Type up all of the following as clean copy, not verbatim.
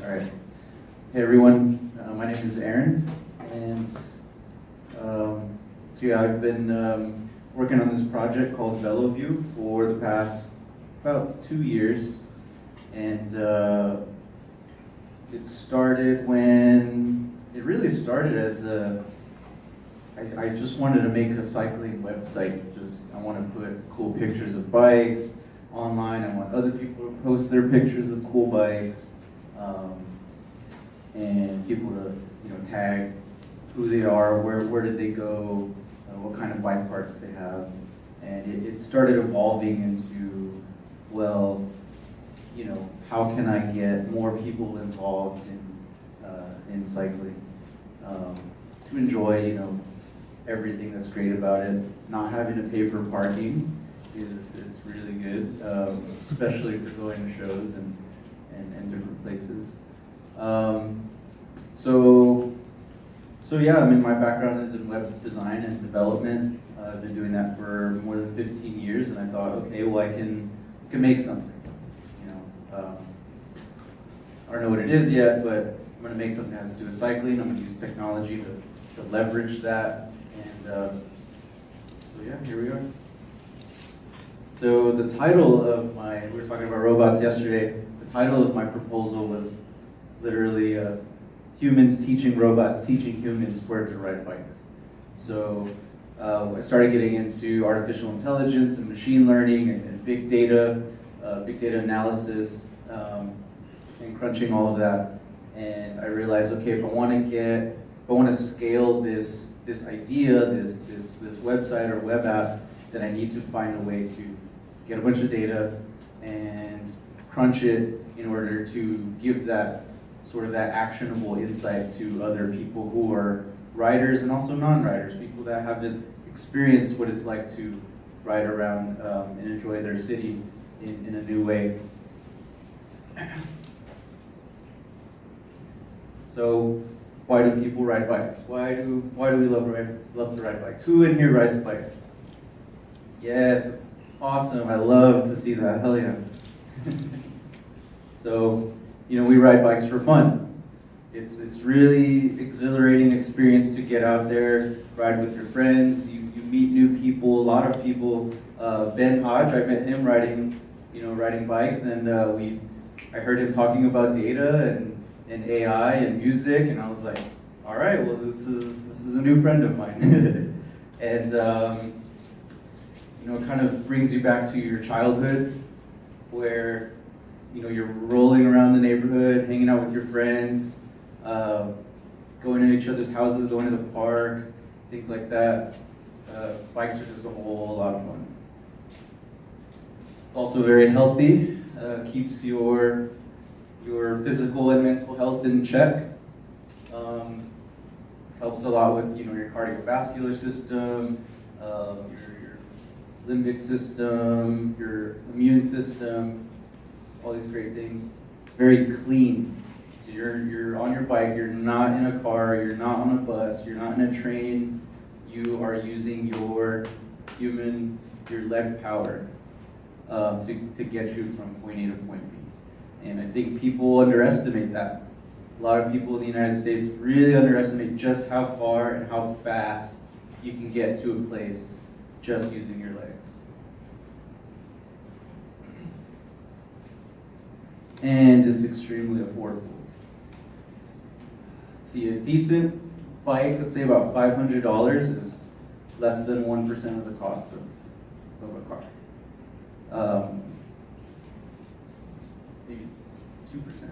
All right. Hey everyone, my name is Aaron, and so yeah, I've been working on this project called VeloView for the past about 2 years, and it started when it really started as I just wanted to make a cycling website. I want to put cool pictures of bikes online. I want other people to post their pictures of cool bikes. And people to tag who they are, where did they go, what kind of bike parks they have, and it started evolving into, well, how can I get more people involved in cycling, to enjoy everything that's great about it. Not having to pay for parking is really good, especially for going to shows and different places. So yeah, I mean, my background is in web design and development. I've been doing that for more than 15 years, and I thought, okay, well, I can make something. I don't know what it is yet, but I'm going to make something that has to do with cycling. I'm going to use technology to leverage that, and so yeah, here we are. So the title of we were talking about robots yesterday. The title of my proposal was literally humans teaching robots, teaching humans where to ride bikes. So I started getting into artificial intelligence and machine learning and big data analysis, and crunching all of that. And I realized, okay, if I want to scale this idea, this website or web app, then I need to find a way to get a bunch of data and crunch it in order to give that sort of that actionable insight to other people who are riders and also non-riders, people that haven't experienced what it's like to ride around and enjoy their city in a new way. So why do people ride bikes? Why do we love to ride bikes? Who in here rides bikes? Yes, it's awesome. I love to see that. Hell yeah. So, we ride bikes for fun. It's really exhilarating experience to get out there, ride with your friends. You meet new people, a lot of people. Ben Hodge, I met him riding bikes, and I heard him talking about data and AI and music, and I was like, all right, well, this is a new friend of mine. And it kind of brings you back to your childhood, where you're rolling around the neighborhood, hanging out with your friends, going to each other's houses, going to the park, things like that. Bikes are just a whole lot of fun. It's also very healthy, keeps your physical and mental health in check. Helps a lot with your cardiovascular system, your limbic system, your immune system, all these great things. It's very clean. So you're on your bike, you're not in a car, you're not on a bus, you're not in a train. You are using your leg power to get you from point A to point B. And I think people underestimate that. A lot of people in the United States really underestimate just how far and how fast you can get to a place just using your legs. And it's extremely affordable. See, a decent bike, let's say about $500, is less than 1% of the cost of a car. Maybe 2%.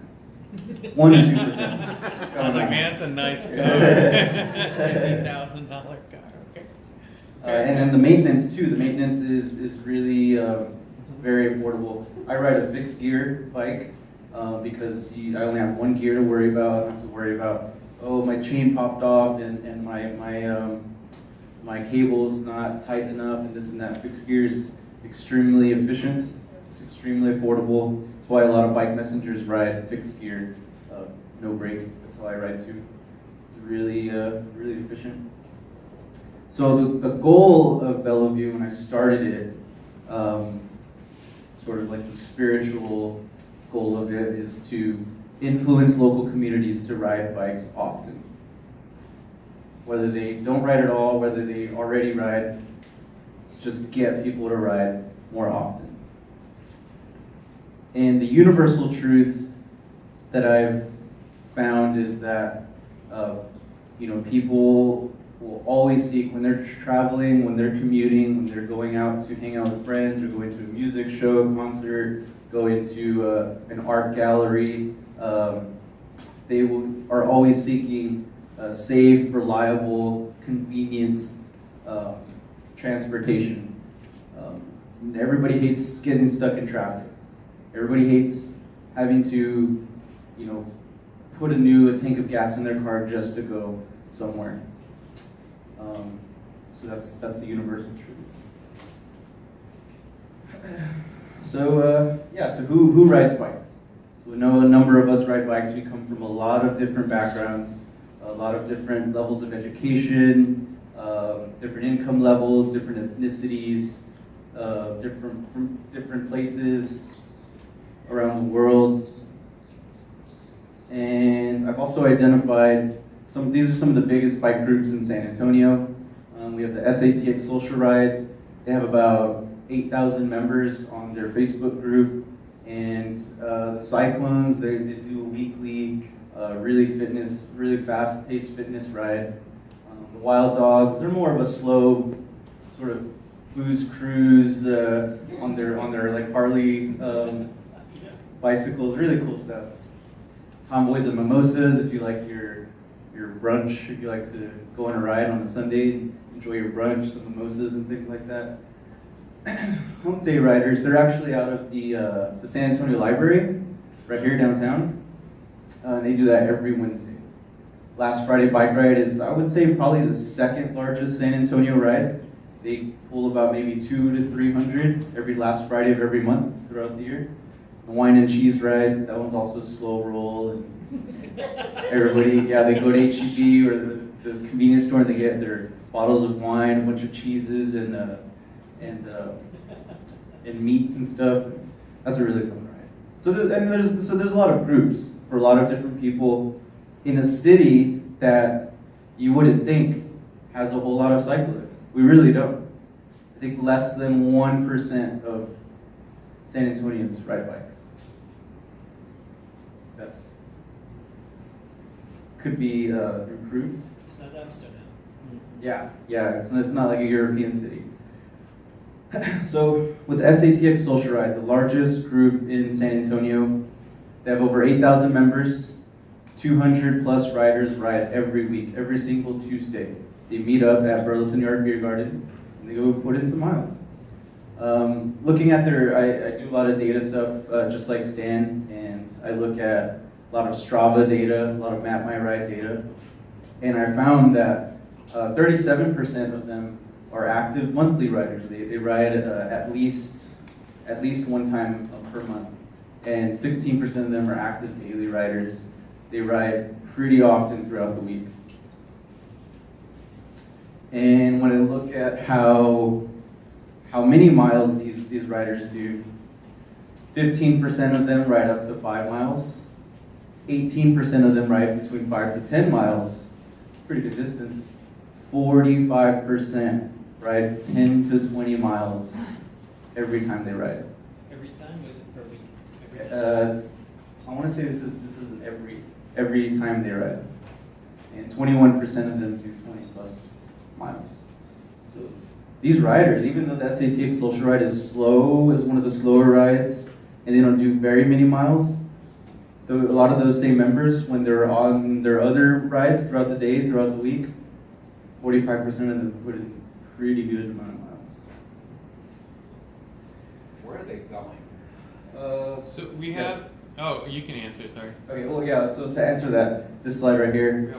1 to 2%. I was like, man, that's a nice car. $50,000 car. Okay. And then the maintenance too. The maintenance is really very affordable. I ride a fixed gear bike because I only have one gear to worry about. I don't have to worry about, oh, my chain popped off and my cable's not tight enough and this and that. Fixed gear is extremely efficient. It's extremely affordable. That's why a lot of bike messengers ride fixed gear, no brake. That's how I ride too. It's really efficient. So the goal of VeloView when I started it, sort of like the spiritual goal of it, is to influence local communities to ride bikes often. Whether they don't ride at all, whether they already ride, it's just get people to ride more often. And the universal truth that I've found is that people will always seek, when they're traveling, when they're commuting, when they're going out to hang out with friends or going to a music show, concert, going to an art gallery, they are always seeking safe, reliable, convenient transportation. Everybody hates getting stuck in traffic. Everybody hates having to, put a tank of gas in their car just to go somewhere. So that's the universal truth. So who rides bikes? So we know a number of us ride bikes. We come from a lot of different backgrounds, a lot of different levels of education, different income levels, different ethnicities, from different places around the world. And I've also identified these are some of the biggest bike groups in San Antonio. We have the ACTLab Social Ride. They have about 8,000 members on their Facebook group. And the Cyclones, they do a weekly, really fast-paced fitness ride. The Wild Dogs, they're more of a slow sort of booze cruise on their like Harley bicycles, really cool stuff. Tomboys and Mimosas, if you like your brunch, if you like to go on a ride on a Sunday, enjoy your brunch, some mimosas and things like that. Hump Day Riders, they're actually out of the San Antonio Library, right here downtown. They do that every Wednesday. Last Friday Bike Ride is, I would say, probably the second largest San Antonio ride. They pull about maybe 200 to 300 every last Friday of every month throughout the year. The Wine and Cheese Ride, that one's also slow roll. And everybody, they go to H-E-B or the convenience store and they get their bottles of wine, a bunch of cheeses and meats and stuff. That's a really fun ride. So there's a lot of groups for a lot of different people in a city that you wouldn't think has a whole lot of cyclists. We really don't. I think less than 1% of San Antonians ride bikes. Could be improved. It's not Amsterdam. Yeah, it's not like a European city. So with the ACTLab Social Ride, the largest group in San Antonio, they have over 8,000 members, 200 plus riders ride every week, every single Tuesday. They meet up at Burleson Yard Beer Garden and they go put in some miles. Looking at I do a lot of data stuff, just like Stan, and I look at a lot of Strava data, a lot of Map My Ride data, and I found that 37% of them are active monthly riders. They ride at least one time per month, and 16% of them are active daily riders. They ride pretty often throughout the week. And when I look at how many miles these riders do, 15% of them ride up to 5 miles. 18% of them ride between 5 to 10 miles, pretty good distance. 45% ride 10 to 20 miles every time they ride. Every time, or is it per week? Every time? I want to say this is an every time they ride, and 21% of them do 20 plus miles. So these riders, even though the ACTLab Social Ride is one of the slower rides, and they don't do very many miles, a lot of those same members, when they're on their other rides throughout the day, throughout the week, 45% of them put in pretty good amount of miles. Where are they going? So we have, oh, you can answer, sorry. Okay, well, yeah, so to answer that, this slide right here,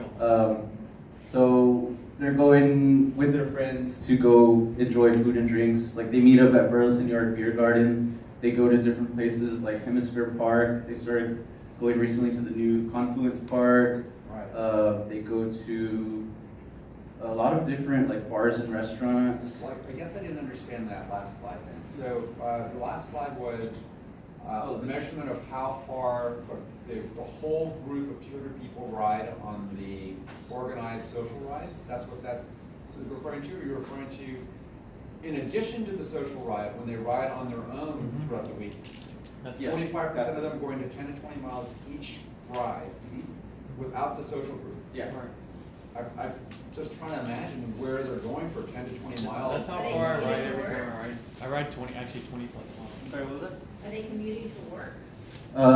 so they're going with their friends to go enjoy food and drinks. Like they meet up at Burleson Yard Beer Garden. They go to different places like Hemisphere Park. They started going recently to the new Confluence Park. Right. They go to a lot of different like bars and restaurants. Well, I guess I didn't understand that last slide then. So the last slide was measurement of how far the whole group of 200 people ride on the organized social rides. That's what that is referring to. Or you're referring to, in addition to the social ride, when they ride on their own throughout the week. That's Yes. 45% of them going to 10 to 20 miles each ride without the social group. Yeah. I'm just trying to imagine where they're going for 10 to 20 miles. That's how Are they far I commuting ride to every work? time I ride. I ride 20, actually 20 plus miles. Sorry, what was Are they commuting to work?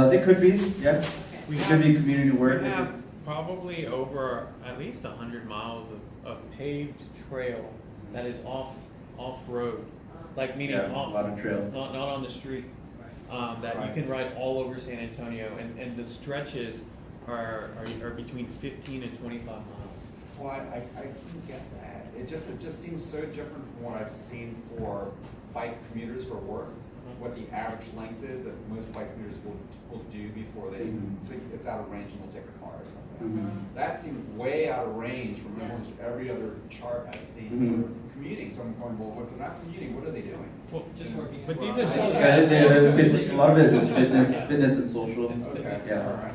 They could be, yeah. Okay. We It have- could be community work. We have probably over at least 100 miles of paved trail that is off-road. Like meaning Yeah, a off, lot of trail. not on the street. That you Right. can ride all over San Antonio, and the stretches are between 15 and 25 miles. Well, I can get that. It just seems so different from what I've seen for bike commuters for work. What the average length is that most bike commuters will do before they, so it's out of range and they'll take a car or something. Mhm. That seems way out of range from Yeah. almost every other chart I've seen Mhm. for commuting. So I'm going, well, if they're not commuting, what are they doing? Well, Just working. But these Well, are so. Yeah, a lot of it is fitness and social. Okay, Yeah. all right.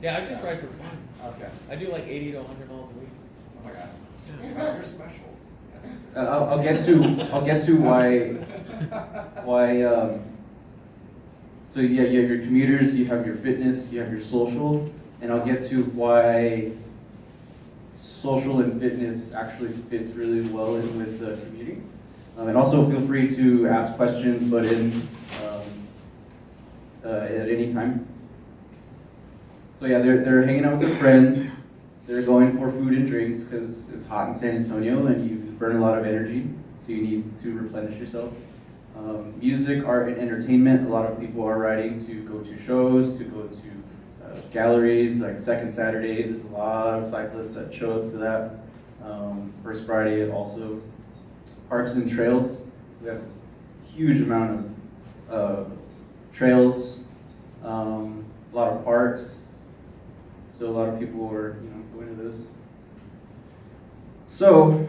Yeah, I just ride for fun. Okay. I do like 80 to 100 miles a week. Oh my God. Yeah. Wow, you're special. I'll get to why. So yeah, you have your commuters, you have your fitness, you have your social, and I'll get to why social and fitness actually fits really well in with commuting. And also feel free to ask questions, but at any time. So yeah, they're hanging out with their friends. They're going for food and drinks because it's hot in San Antonio and you burn a lot of energy, so you need to replenish yourself. Music, art, and entertainment. A lot of people are riding to go to shows, to go to galleries. Like Second Saturday, there's a lot of cyclists that show up to that. First Friday also. Parks and trails. We have a huge amount of trails, a lot of parks. So a lot of people are, going to those. So,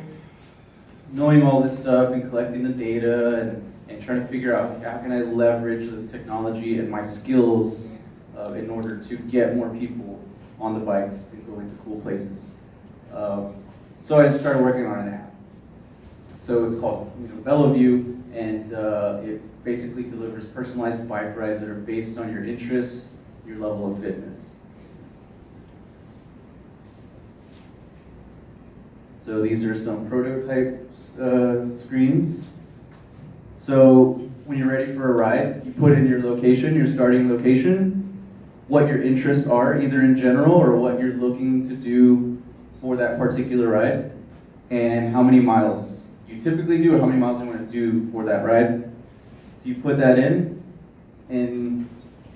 knowing all this stuff and collecting the data and trying to figure out how can I leverage this technology and my skills in order to get more people on the bikes and go into cool places. So I started working on an app. So it's called Bellevue, and it basically delivers personalized bike rides that are based on your interests, your level of fitness. So these are some prototype screens. So when you're ready for a ride, you put in your location, your starting location, what your interests are, either in general or what you're looking to do for that particular ride, and how many miles you typically do or how many miles you want to do for that ride. So you put that in, and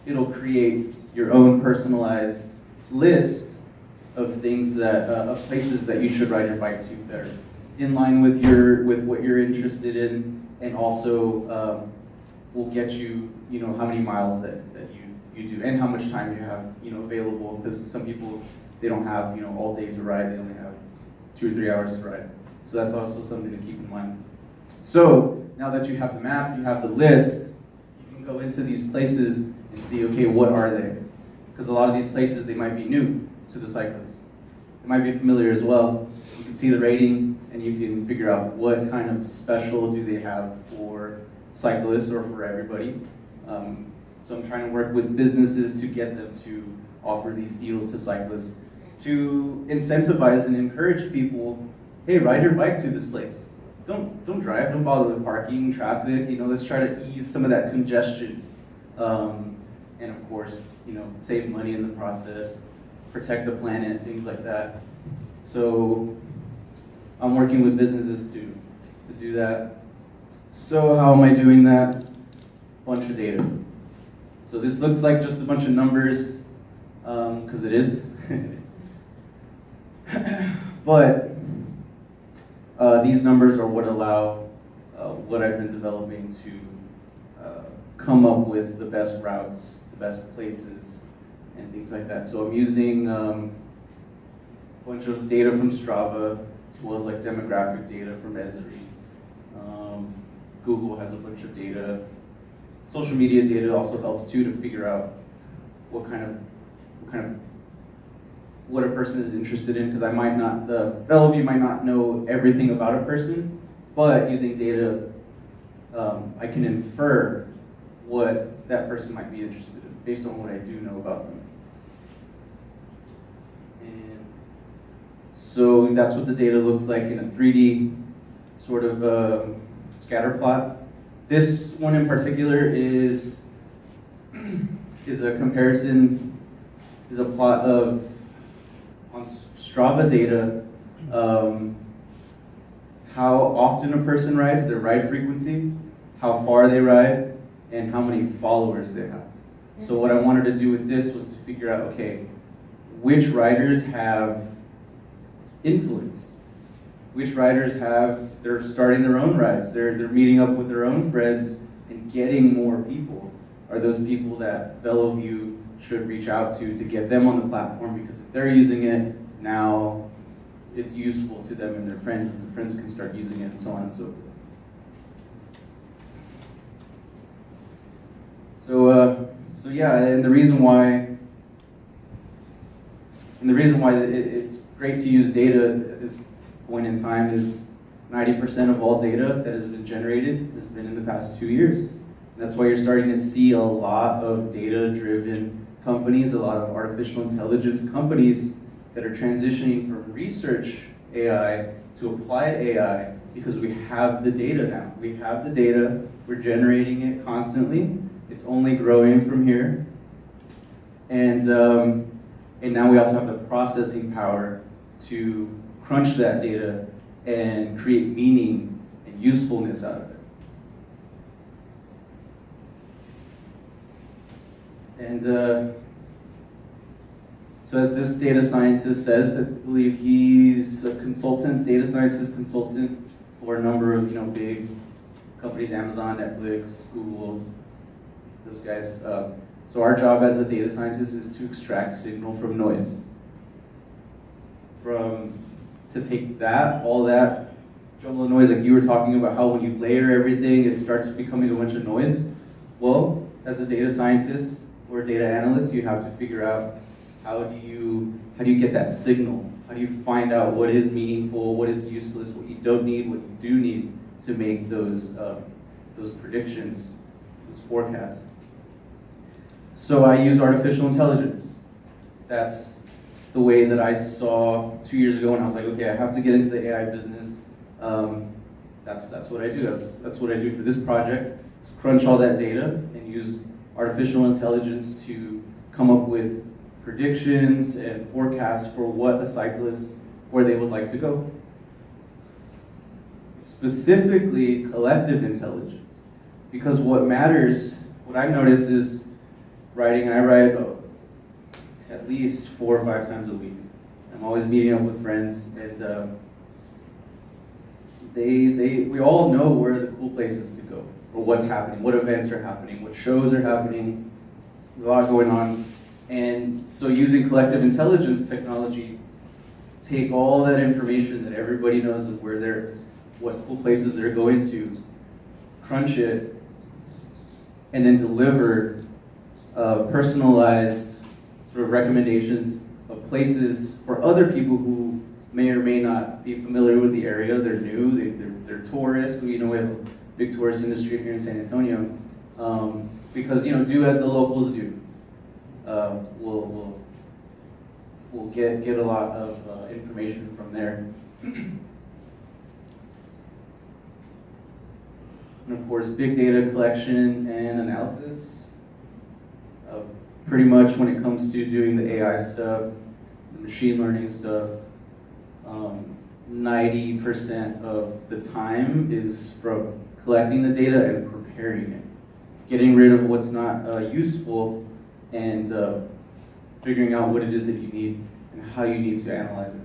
it'll create your own personalized list of things of places that you should ride your bike to that are in line with what you're interested in, and also will get you how many miles that you do and how much time you have available, because some people, they don't have all day to ride, they only have 2 or 3 hours to ride. So that's also something to keep in mind. So now that you have the map, you have the list, you can go into these places and see, okay, what are they? Because a lot of these places, they might be new to the cyclist. They might be familiar as well. You can see the rating and you can figure out what kind of special do they have for cyclists or for everybody. So I'm trying to work with businesses to get them to offer these deals to cyclists to incentivize and encourage people, hey, ride your bike to this place. Don't drive, don't bother with parking, traffic, let's try to ease some of that congestion. And of course, save money in the process, protect the planet, things like that. So I'm working with businesses to do that. So how am I doing that? Bunch of data. So this looks like just a bunch of numbers, because it is. But these numbers are what allow what I've been developing to come up with the best routes, the best places, and things like that. So I'm using a bunch of data from Strava, as well as like demographic data from Esri. Google has a bunch of data. social media data also helps too to figure out what a person is interested in, because the fellow of you might not know everything about a person, but using data, I can infer what that person might be interested in based on what I do know about them. And so that's what the data looks like in a 3D sort of scatter plot. This one in particular is a comparison, is a plot of, on Strava data, how often a person rides, their ride frequency, how far they ride, and how many followers they have. So what I wanted to do with this was to figure out, okay, which riders have influence? Which riders they're starting their own rides, they're meeting up with their own friends and getting more people. Are those people that fellow of you should reach out to get them on the platform, because if they're using it, now it's useful to them and their friends, and the friends can start using it, and so on and so forth. So yeah, and the reason why it's great to use data at this point in time is 90% of all data that has been generated has been in the past 2 years. And that's why you're starting to see a lot of data-driven companies, a lot of artificial intelligence companies that are transitioning from research AI to applied AI, because we have the data now. We have the data, we're generating it constantly. It's only growing from here. And now we also have the processing power to crunch that data and create meaning and usefulness out of it. And so as this data scientist says, I believe he's a consultant, data scientist consultant for a number of big companies, Amazon, Netflix, Google, those guys. So our job as a data scientist is to extract signal from noise. To take all that jumble of noise, like you were talking about how when you layer everything, it starts becoming a bunch of noise. Well, as a data scientist or data analyst, you have to figure out how do you get that signal? How do you find out what is meaningful, what is useless, what you don't need, what you do need to make those predictions, those forecasts? So I use artificial intelligence. That's the way that I saw 2 years ago, and I was like, okay, I have to get into the AI business. That's what I do. That's what I do for this project. Crunch all that data and use artificial intelligence to come up with predictions and forecasts for what a cyclist, where they would like to go. Specifically, collective intelligence. Because what matters, what I've noticed is riding, and I ride at least 4 or 5 times a week. I'm always meeting up with friends, and we all know where are the cool places to go, or what's happening, what events are happening, what shows are happening. There's a lot going on. And so using collective intelligence technology, take all that information that everybody knows of what cool places they're going to, crunch it, and then deliver personalized sort of recommendations of places for other people who may or may not be familiar with the area. They're new, they're tourists. We have a big tourist industry here in San Antonio, because do as the locals do. We'll get a lot of information from there. And of course, big data collection and analysis. Pretty much when it comes to doing the AI stuff, the machine learning stuff, 90% of the time is from collecting the data and preparing it. Getting rid of what's not useful, and figuring out what it is that you need and how you need to analyze it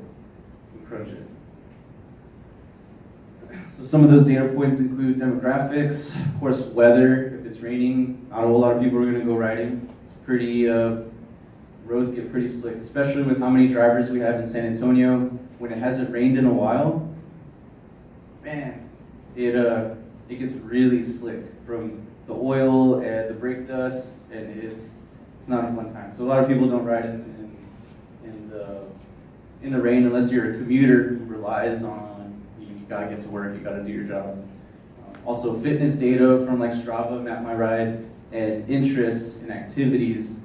and crunch it. So some of those data points include demographics, of course weather. If it's raining, not a whole lot of people are going to go riding. It's pretty, roads get pretty slick, especially with how many drivers we have in San Antonio. When it hasn't rained in a while, man, it gets really slick from the oil and the brake dust, and it's not a fun time. So a lot of people don't ride in the rain unless you're a commuter who relies on, you gotta get to work, you gotta do your job. Also fitness data from like Strava, Map My Ride, and interests and activities,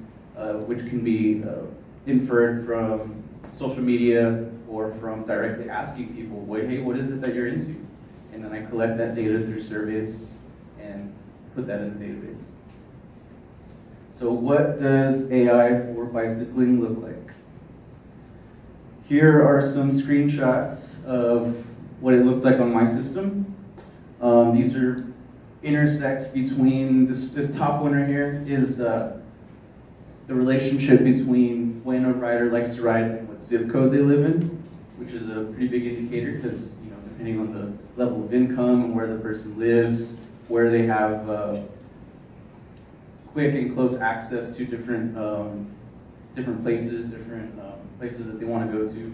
which can be inferred from social media or from directly asking people, hey, what is it that you're into? And then I collect that data through surveys and put that in the database. So what does AI for bicycling look like? Here are some screenshots of what it looks like on my system. These are intersects between, this top one right here is the relationship between when a rider likes to ride and what zip code they live in, which is a pretty big indicator because, depending on the level of income and where the person lives, where they have quick and close access to different places, places that they want to go to.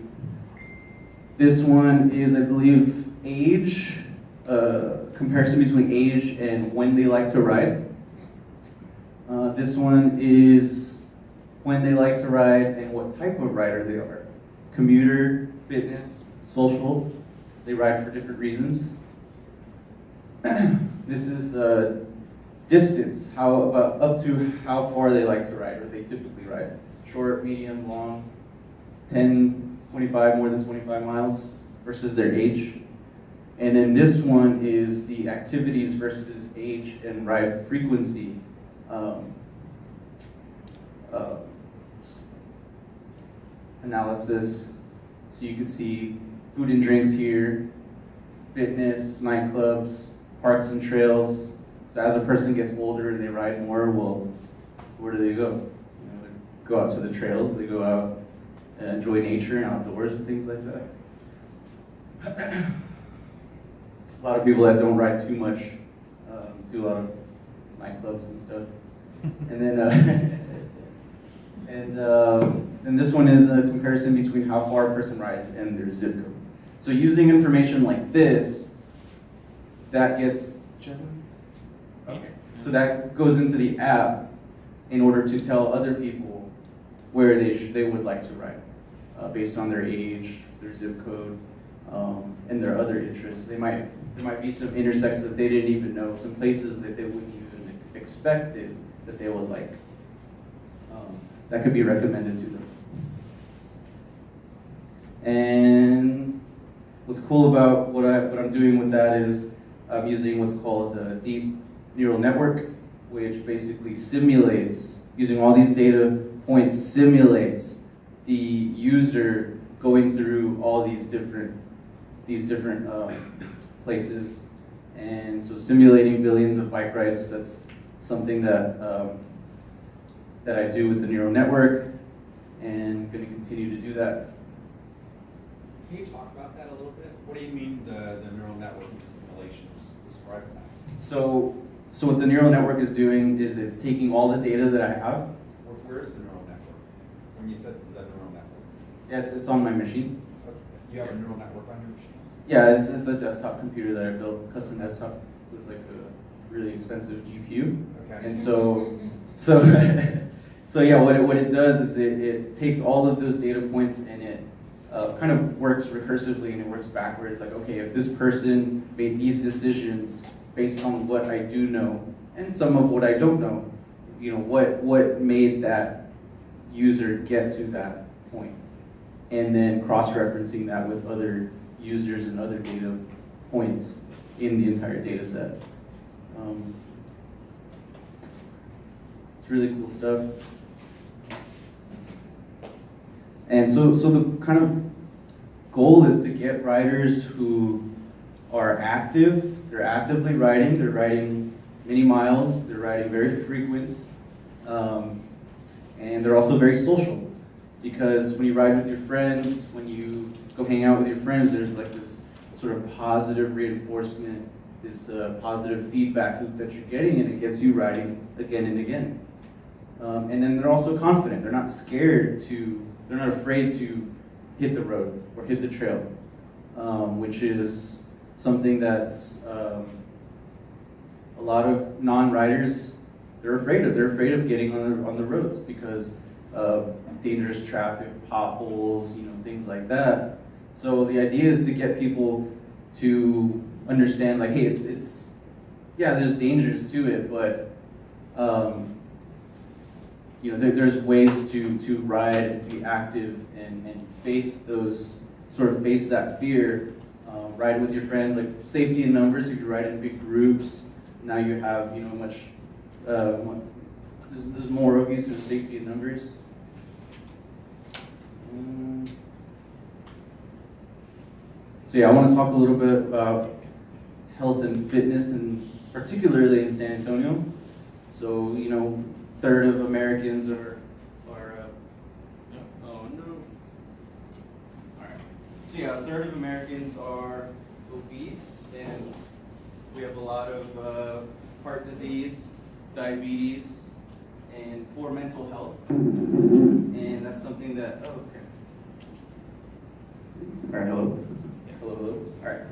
This one is, I believe, age, comparison between age and when they like to ride. This one is when they like to ride and what type of rider they are. Commuter, fitness, social. They ride for different reasons. This is distance, up to how far they like to ride, or they typically ride. Short, medium, long, 10, 25, more than 25 miles versus their age. And then this one is the activities versus age and ride frequency. Analysis. So you can see food and drinks here, fitness, nightclubs, parks and trails. So as a person gets older and they ride more, well, where do they go? They go out to the trails, they go out and enjoy nature and outdoors and things like that. A lot of people that don't ride too much do a lot of nightclubs and stuff. And then, and this one is a comparison between how far a person rides and their zip code. So using information like this, that gets, okay. So that goes into the app in order to tell other people where they would like to ride, based on their age, their zip code, and their other interests. There might be some intersects that they didn't even know, some places that they wouldn't even expected that they would like. That could be recommended to them. And what's cool about what I'm doing with that is I'm using what's called a deep neural network, which basically simulates, using all these data points, simulates the user going through all these different places. And so simulating billions of bike rides, that's something that that I do with the neural network, and going to continue to do that. Can you talk about that a little bit? What do you mean the neural network simulations? Describe that. So what the neural network is doing is it's taking all the data that I have. Where's the neural network? When you said the neural network? Yes, it's on my machine. Okay. You have a neural network on your machine? Yeah, it's a desktop computer that I built, custom desktop with like a really expensive GPU. Okay. And so yeah, what it does is it takes all of those data points and it kind of works recursively, and it works backwards. Like, okay, if this person made these decisions based on what I do know and some of what I don't know, what made that user get to that point, and then cross-referencing that with other users and other data points in the entire data set. It's really cool stuff. And so the kind of goal is to get riders who are active, they're actively riding, they're riding many miles, they're riding very frequent, and they're also very social. Because when you ride with your friends, when you go hang out with your friends, there's like this sort of positive reinforcement, this positive feedback loop that you're getting, and it gets you riding again and again. And then they're also confident. They're not scared they're not afraid to hit the road or hit the trail, which is something that's a lot of non-riders, they're afraid of getting on the roads because of dangerous traffic, potholes, things like that. So the idea is to get people to understand, like, hey, yeah, there's dangers to it, but there's ways to ride and be active and face that fear. Ride with your friends, like safety in numbers. If you ride in big groups, now you have there's more of you, so safety in numbers. So yeah, I want to talk a little bit about health and fitness, and particularly in San Antonio. So, third of Americans are oh no. Alright. So yeah, a third of Americans are obese, and we have a lot of heart disease, diabetes, and poor mental health. And that's something that, oh, okay. Alright, hello. Hello. Alright.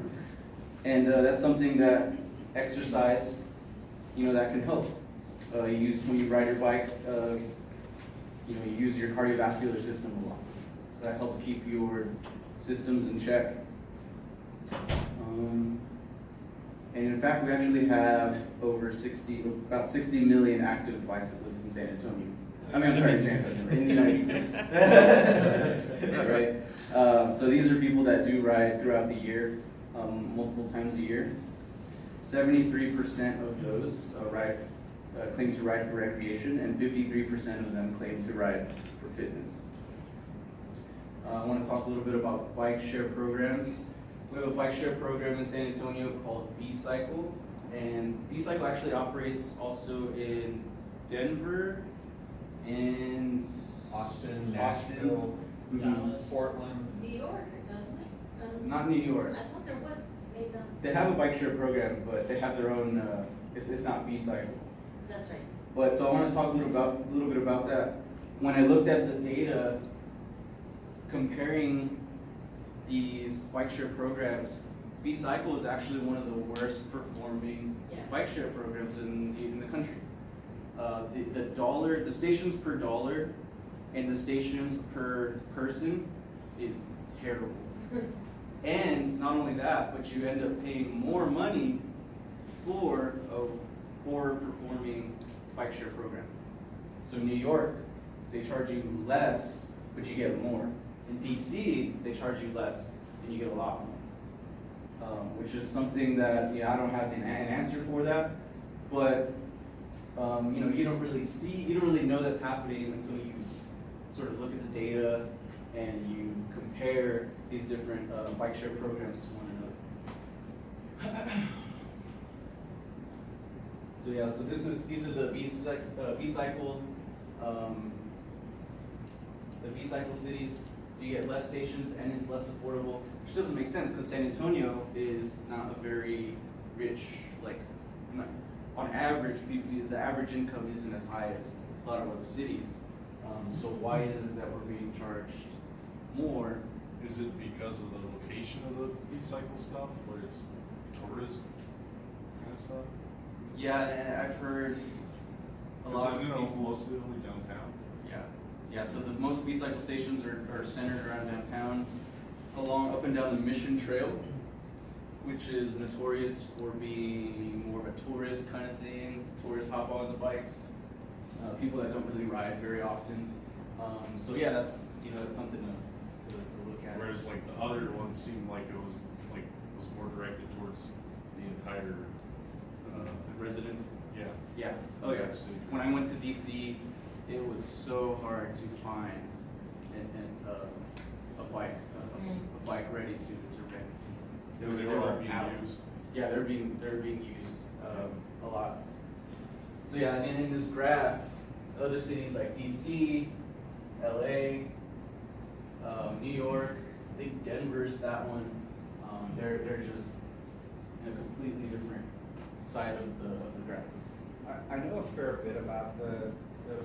And that's something that exercise, that can help. When you ride your bike, you use your cardiovascular system a lot. So that helps keep your systems in check. And in fact, we actually have about 60 million active bicyclists in San Antonio. I'm sorry, San Antonio, in the United States. Right? So these are people that do ride throughout the year, multiple times a year. 73% of those claim to ride for recreation, and 53% of them claim to ride for fitness. I want to talk a little bit about bike share programs. We have a bike share program in San Antonio called B-Cycle, and B-Cycle actually operates also in Denver and Austin, Nashville, Dallas, Portland. New York, doesn't it? Not New York. I thought there was, maybe not. They have a bike share program, but they have their own. It's not B-Cycle. That's right. But so I want to talk a little bit about that. When I looked at the data comparing these bike share programs, B-Cycle is actually one of the worst performing bike share programs in the country. The stations per dollar and the stations per person is terrible. And not only that, but you end up paying more money for a poor performing bike share program. So in New York, they charge you less, but you get more. In DC, they charge you less, and you get a lot more. Which is something that I don't have an answer for that, but you don't really know that's happening until you sort of look at the data and you compare these different bike share programs to one another. So yeah, so these are the B-Cycle cities. So you get less stations and it's less affordable, which doesn't make sense because San Antonio is not a very rich, on average, the average income isn't as high as a lot of other cities. So why is it that we're being charged more? Is it because of the location of the B-Cycle stuff, where it's tourist kind of stuff? Yeah, and I've heard a lot of people. Mostly only downtown? Yeah, so the most B-Cycle stations are centered around downtown, up and down the Mission Trail, which is notorious for being more of a tourist kind of thing. Tourists hop on the bikes, people that don't really ride very often. So yeah, that's something to look at. Whereas like the other ones seemed like it was more directed towards the entire residents. Yeah. Yeah. Oh yeah. When I went to DC, it was so hard to find a bike ready to rent. Because they were were being out. used. Yeah, they're being used a lot. So yeah, and in this graph, other cities like DC, LA, New York, I think Denver's that one. They're just in a completely different side of the graph. I know a fair bit about the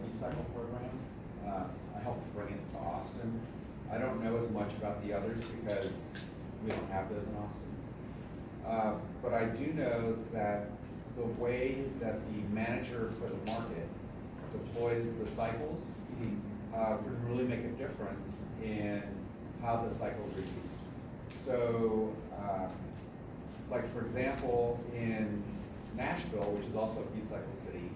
B-Cycle program. I helped bring it to Austin. I don't know as much about the others because we don't have those in Austin. But I do know that the way that the manager for the market deploys the cycles could really make a difference in how the cycles are used. So, like for example, in Nashville, which is also a B-cycle city,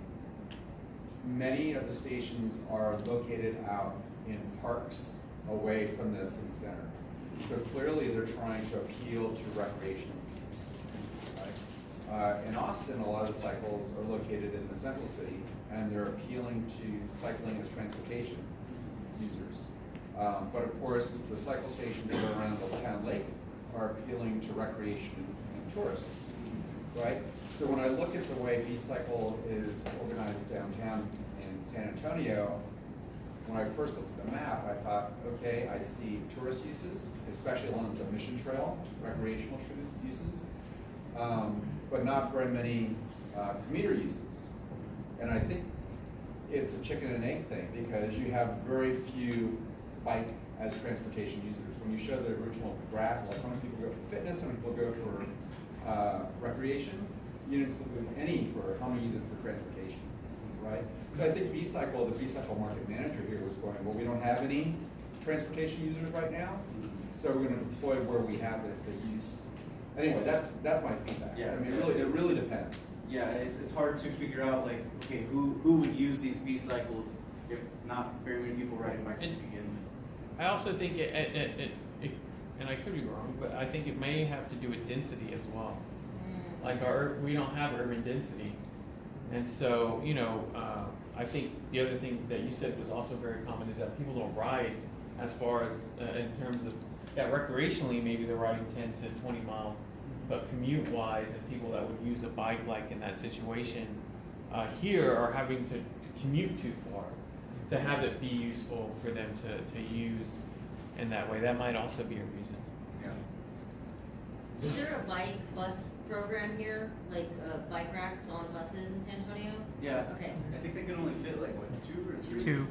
many of the stations are located out in parks away from the city center. So clearly they're trying to appeal to recreational users, right? In Austin, a lot of the cycles are located in the central city, and they're appealing to cycling as transportation users. But of course, the cycle stations that are around the town lake are appealing to recreation and tourists, right? So when I look at the way B-Cycle is organized downtown in San Antonio, when I first looked at the map, I thought, okay, I see tourist uses, especially along the Mission Trail, recreational uses, but not very many commuter uses. And I think it's a chicken and egg thing, because you have very few bike as transportation users. When you show the original graph, like how many people go for fitness, how many people go for recreation, you didn't include any for how many use it for transportation, right? So I think B-Cycle, the B-Cycle market manager here was going, well, we don't have any transportation users right now, so we're going to deploy where we have the use. Anyway, that's my feedback. Yeah, I mean, it really depends. Yeah, it's hard to figure out, like, okay, who would use these B-cycles if not very many people riding bikes to begin with. I also think it, and I could be wrong, but I think it may have to do with density as well. Like we don't have urban density, and so I think the other thing that you said was also very common is that people don't ride as far as in terms of recreationally maybe they're riding 10 to 20 miles, but commute wise and people that would use a bike like in that situation here are having to commute too far to have it be useful for them to use in that way. That might also be a reason. Is there a bike bus program here, like bike racks on buses in San Antonio? Yeah. Okay. I think they can only fit like what, 2 or 3? Two.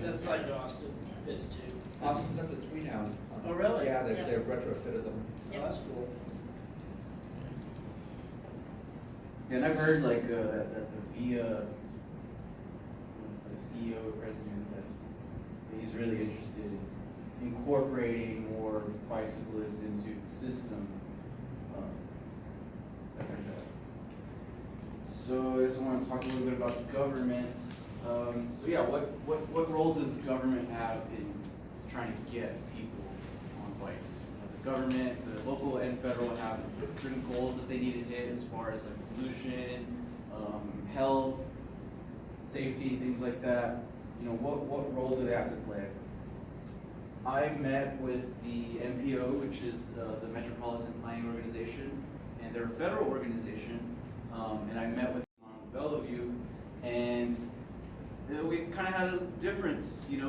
That's like Austin, fits too. Austin's up to 3 now. Oh, really? Yeah, Yep. they've retrofitted them. Oh, that's cool. Yeah, and I've heard like that the VIA, CEO or president, that he's really interested in incorporating more bicyclists into the system. So I just want to talk a little bit about the government. So yeah, what role does government have in trying to get people on bikes? The government, the local and federal, have different goals that they need to hit as far as like pollution, health, safety, things like that. What role do they have to play? I met with the MPO, which is the Metropolitan Planning Organization, and they're a federal organization. And I met with them on Bellevue, and we kind of had a difference, in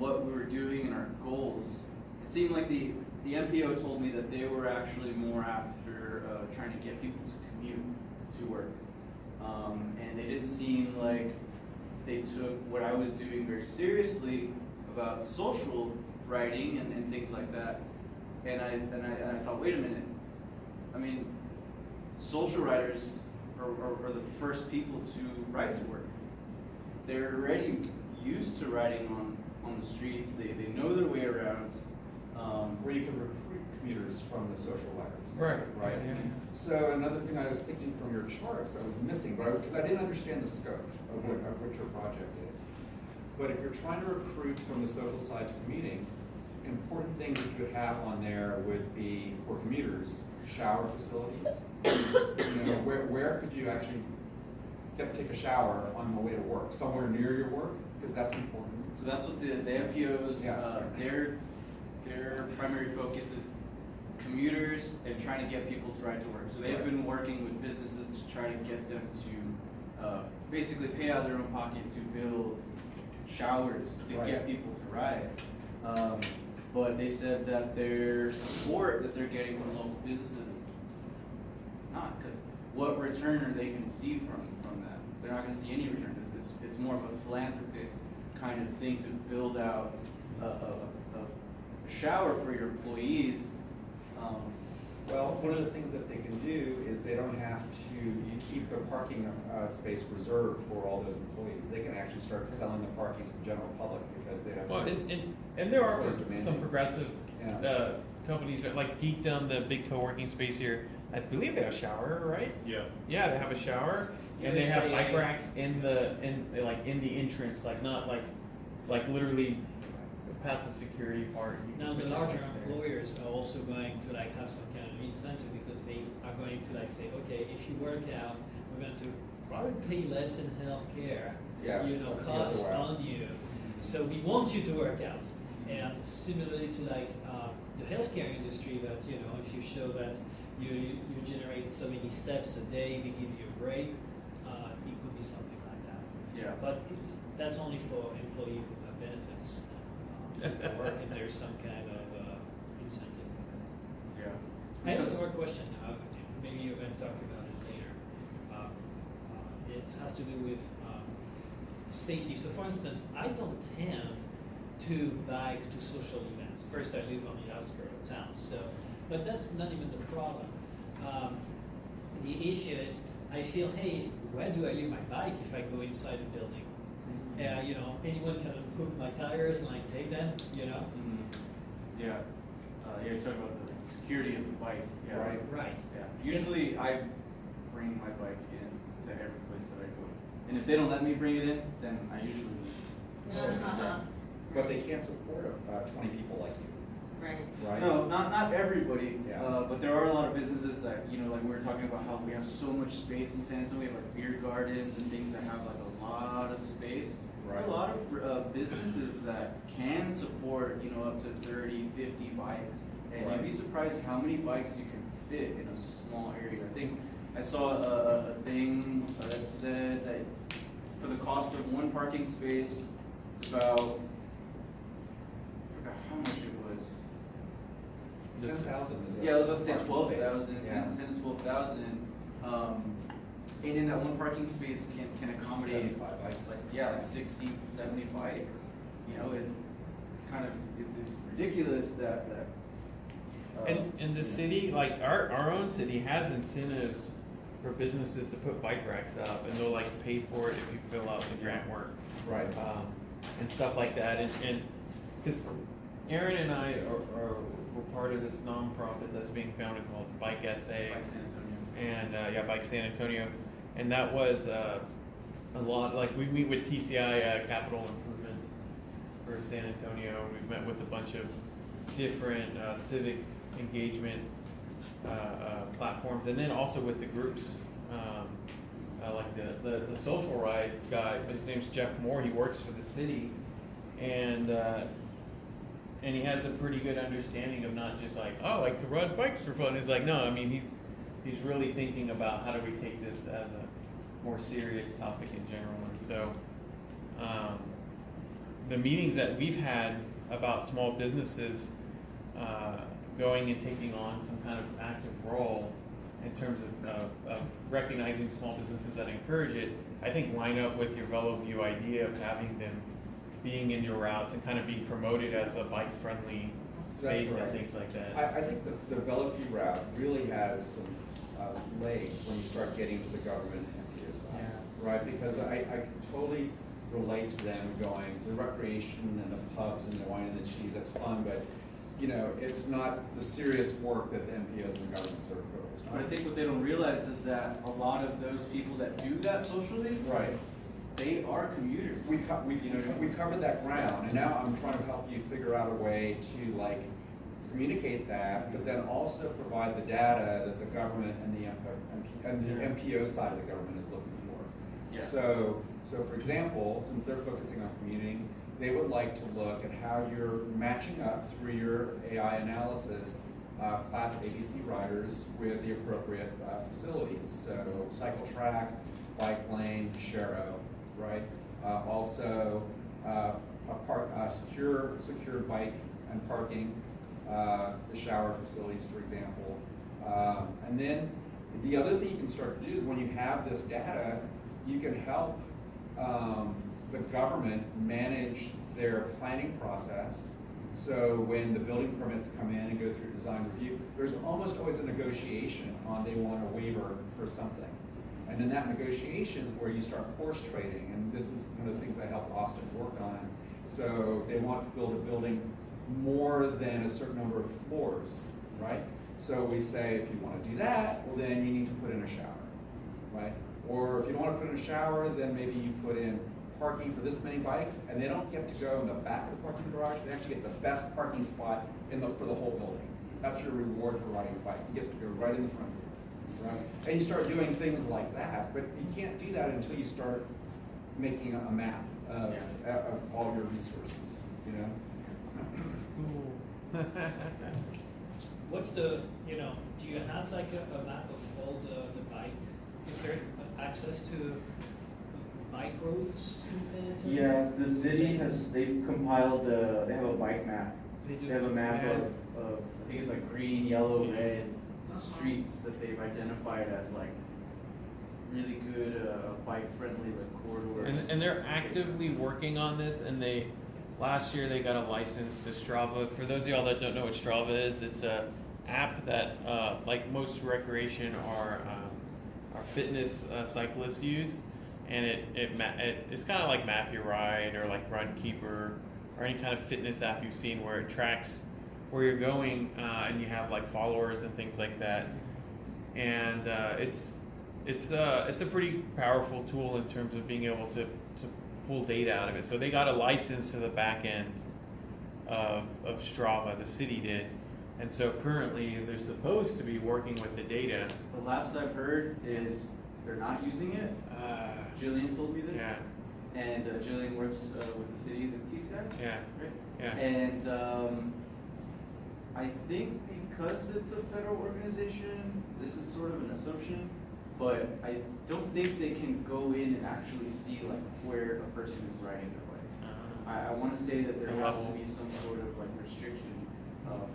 what we were doing and our goals. It seemed like the MPO told me that they were actually more after trying to get people to commute to work. And they didn't seem like they took what I was doing very seriously about social writing and things like that. And I thought, wait a minute. I mean, social writers are the first people to ride to work. They're already used to riding on the streets. They know their way around. Where you can recruit commuters from the social writers. Right. Yeah. So another thing I was thinking from your charts I was missing, because I didn't understand the scope of what your project is. But if you're trying to recruit from the social side to commuting, important things that you would have on there would be, for commuters, shower facilities. Where could you actually take a shower on the way to work? Somewhere near your work, because that's important. So that's what the MPOs, Yeah. their primary focus is commuters and trying to get people to ride to work. So they have been working with businesses to try to get them to basically pay out of their own pocket to build showers to get people to ride. But they said that their support that they're getting from local businesses it's not, because what return are they going to see from that? They're not going to see any return. It's more of a philanthropic kind of thing to build out a shower for your employees. Well, one of the things that they can do is they don't have to, you keep the parking space reserved for all those employees. They can actually start selling the parking to the general public because they have. Well, and there are employees demanding some it. progressive Yeah. companies that like Geekdom, the big co-working space here. I believe they have a shower, right? Yeah. Yeah, they have a shower, and they have bike racks in the entrance, like not like literally past the security part. You can Now, the put your larger bikes there. employers are also going to like have some kind of incentive because they are going to like say, okay, if you work out, we're going to probably pay less in healthcare, Yes, you know, that's the other costs way. on you. So we want you to work out. And similarly to like the healthcare industry, that you know, if you show that you generate so many steps a day, they give you a break. It could be something like that. Yeah. But that's only for employee benefits. For work, and there's some kind of incentive. Yeah. I have another question. Maybe you're going to talk about it later. It has to do with safety. So, for instance, I don't tend to bike to social events. First, I live on the outskirts of town, so, but that's not even the problem. The issue is, I feel, hey, where do I leave my bike if I go inside a building? You know, anyone can unhook my tires and like take them, you know? Yeah. Yeah, you're talking about the security of the bike. Yeah. Right. Right. Yeah. Usually I bring my bike in to every place that I go. And if they don't let me bring it in, then I usually leave. But they can't support 20 people like you, Right. right? No, not everybody, Yeah. but there are a lot of businesses that, you know, like we were talking about how we have so much space in San Antonio, we have like beer gardens and things that have like a lot of space. Right. There's a lot of businesses that can support, you know, up to 30, 50 bikes. And Right. you'd be surprised how many bikes you can fit in a small area. I think I saw a thing that said that for the cost of one parking space, it's about, I forgot how much it was. 10,000 is a Yeah, I was gonna say parking 12,000, space. Yeah. 10 to 12,000. And in that one parking space can accommodate 75 bikes. like 60, 70 bikes. You know, it's kind of, it's ridiculous that. And the city, like our own city has incentives for businesses to put bike racks up, and they'll like pay for it if you fill out the grant work. Right. And stuff like that, and because Aaron and I were part of this nonprofit that's being founded called Bike SA, Like San Antonio. and Bike San Antonio, and that was a lot, like we meet with TCI Capital Improvements for San Antonio. We've met with a bunch of different civic engagement platforms, and then also with the groups, like the social ride guy. His name's Jeff Moore. He works for the city, and he has a pretty good understanding of not just like, oh, I like to ride bikes for fun. He's like, no, I mean he's really thinking about how do we take this as a more serious topic in general. And so the meetings that we've had about small businesses going and taking on some kind of active role in terms of recognizing small businesses that encourage it, I think line up with your VeloView idea of having them being in your routes and kind of being promoted as a bike-friendly space right. and things like that. I think the VeloView route really has some legs when you start getting to the government and MPO side, right? Because I can totally relate to them going, the recreation and the pubs and the wine and the cheese, that's fun, but you know, it's not the serious work that the MPOs and the government sort of focus But on. I think what they don't realize is that a lot of those people that do that socially, Right. they are commuters. We covered that ground, and now I'm trying to help you figure out a way to like communicate that, but then also provide the data that the government and the MPO side of the government is looking for. Yeah. So for example, since they're focusing on commuting, they would like to look at how you're matching up through your AI analysis Class ABC riders with the appropriate facilities. So cycle track, bike lane, Sharo, right? Also secure bike and parking, the shower facilities, for example. And then the other thing you can start to do is when you have this data, you can help the government manage their planning process So when the building permits come in and go through design review, there's almost always a negotiation on they want a waiver for something. And in that negotiation is where you start horse trading, and this is one of the things I helped Austin work on. So they want to build a building more than a certain number of floors, right? So we say, if you want to do that, well then you need to put in a shower, right? Or if you don't want to put in a shower, then maybe you put in parking for this many bikes, and they don't get to go in the back of the parking garage, they actually get the best parking spot for the whole building. That's your reward for riding a bike, you get to go right in the front door, right? And you start doing things like that, but you can't do that until you start making a map of all your resources, you know? Cool. What's the, do you have like a map of all the bike? Is there access to bike roads in San Antonio? Yeah, the city they've compiled they have a bike map. They do? They have a map Yeah. of, I think it's like green, yellow, red streets that they've identified as like really good bike-friendly like corridors. And they're actively working on this, and last year they got a license to Strava. For those of y'all that don't know what Strava is, it's a app that like most recreation or fitness cyclists use, and it's kind of like Map Your Ride or like Runkeeper or any kind of fitness app you've seen where it tracks where you're going, and you have like followers and things like that. And it's a pretty powerful tool in terms of being able to pull data out of it. So they got a license to the back end of Strava, the city did. And so currently they're supposed to be working with the data. The last I've heard is they're not using it. Jillian told me this. Yeah, And Jillian works with the city, the T-Sky, yeah, right? yeah. And I think because it's a federal organization, this is sort of an assumption, but I don't think they can go in and actually see like where a person is riding their bike. I want to say that there has to be some sort of like restriction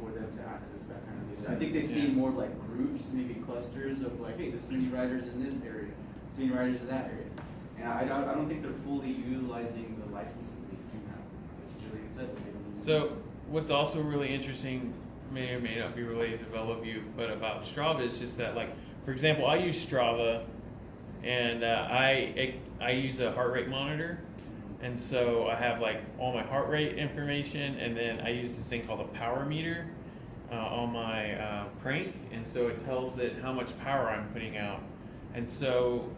for them to access that kind of data. I think they see more like groups, maybe clusters of like, hey, this many riders in this area, this many riders in that area. And I don't think they're fully utilizing the license that they do have. As Jillian said, they don't use So what's also really interesting, may or may not be related to Bellevue, but about Strava is just that, like, for example, I use Strava, and I use a heart rate monitor, and so I have like all my heart rate information, and then I use this thing called a power meter on my crank, and so it tells it how much power I'm putting out. And so,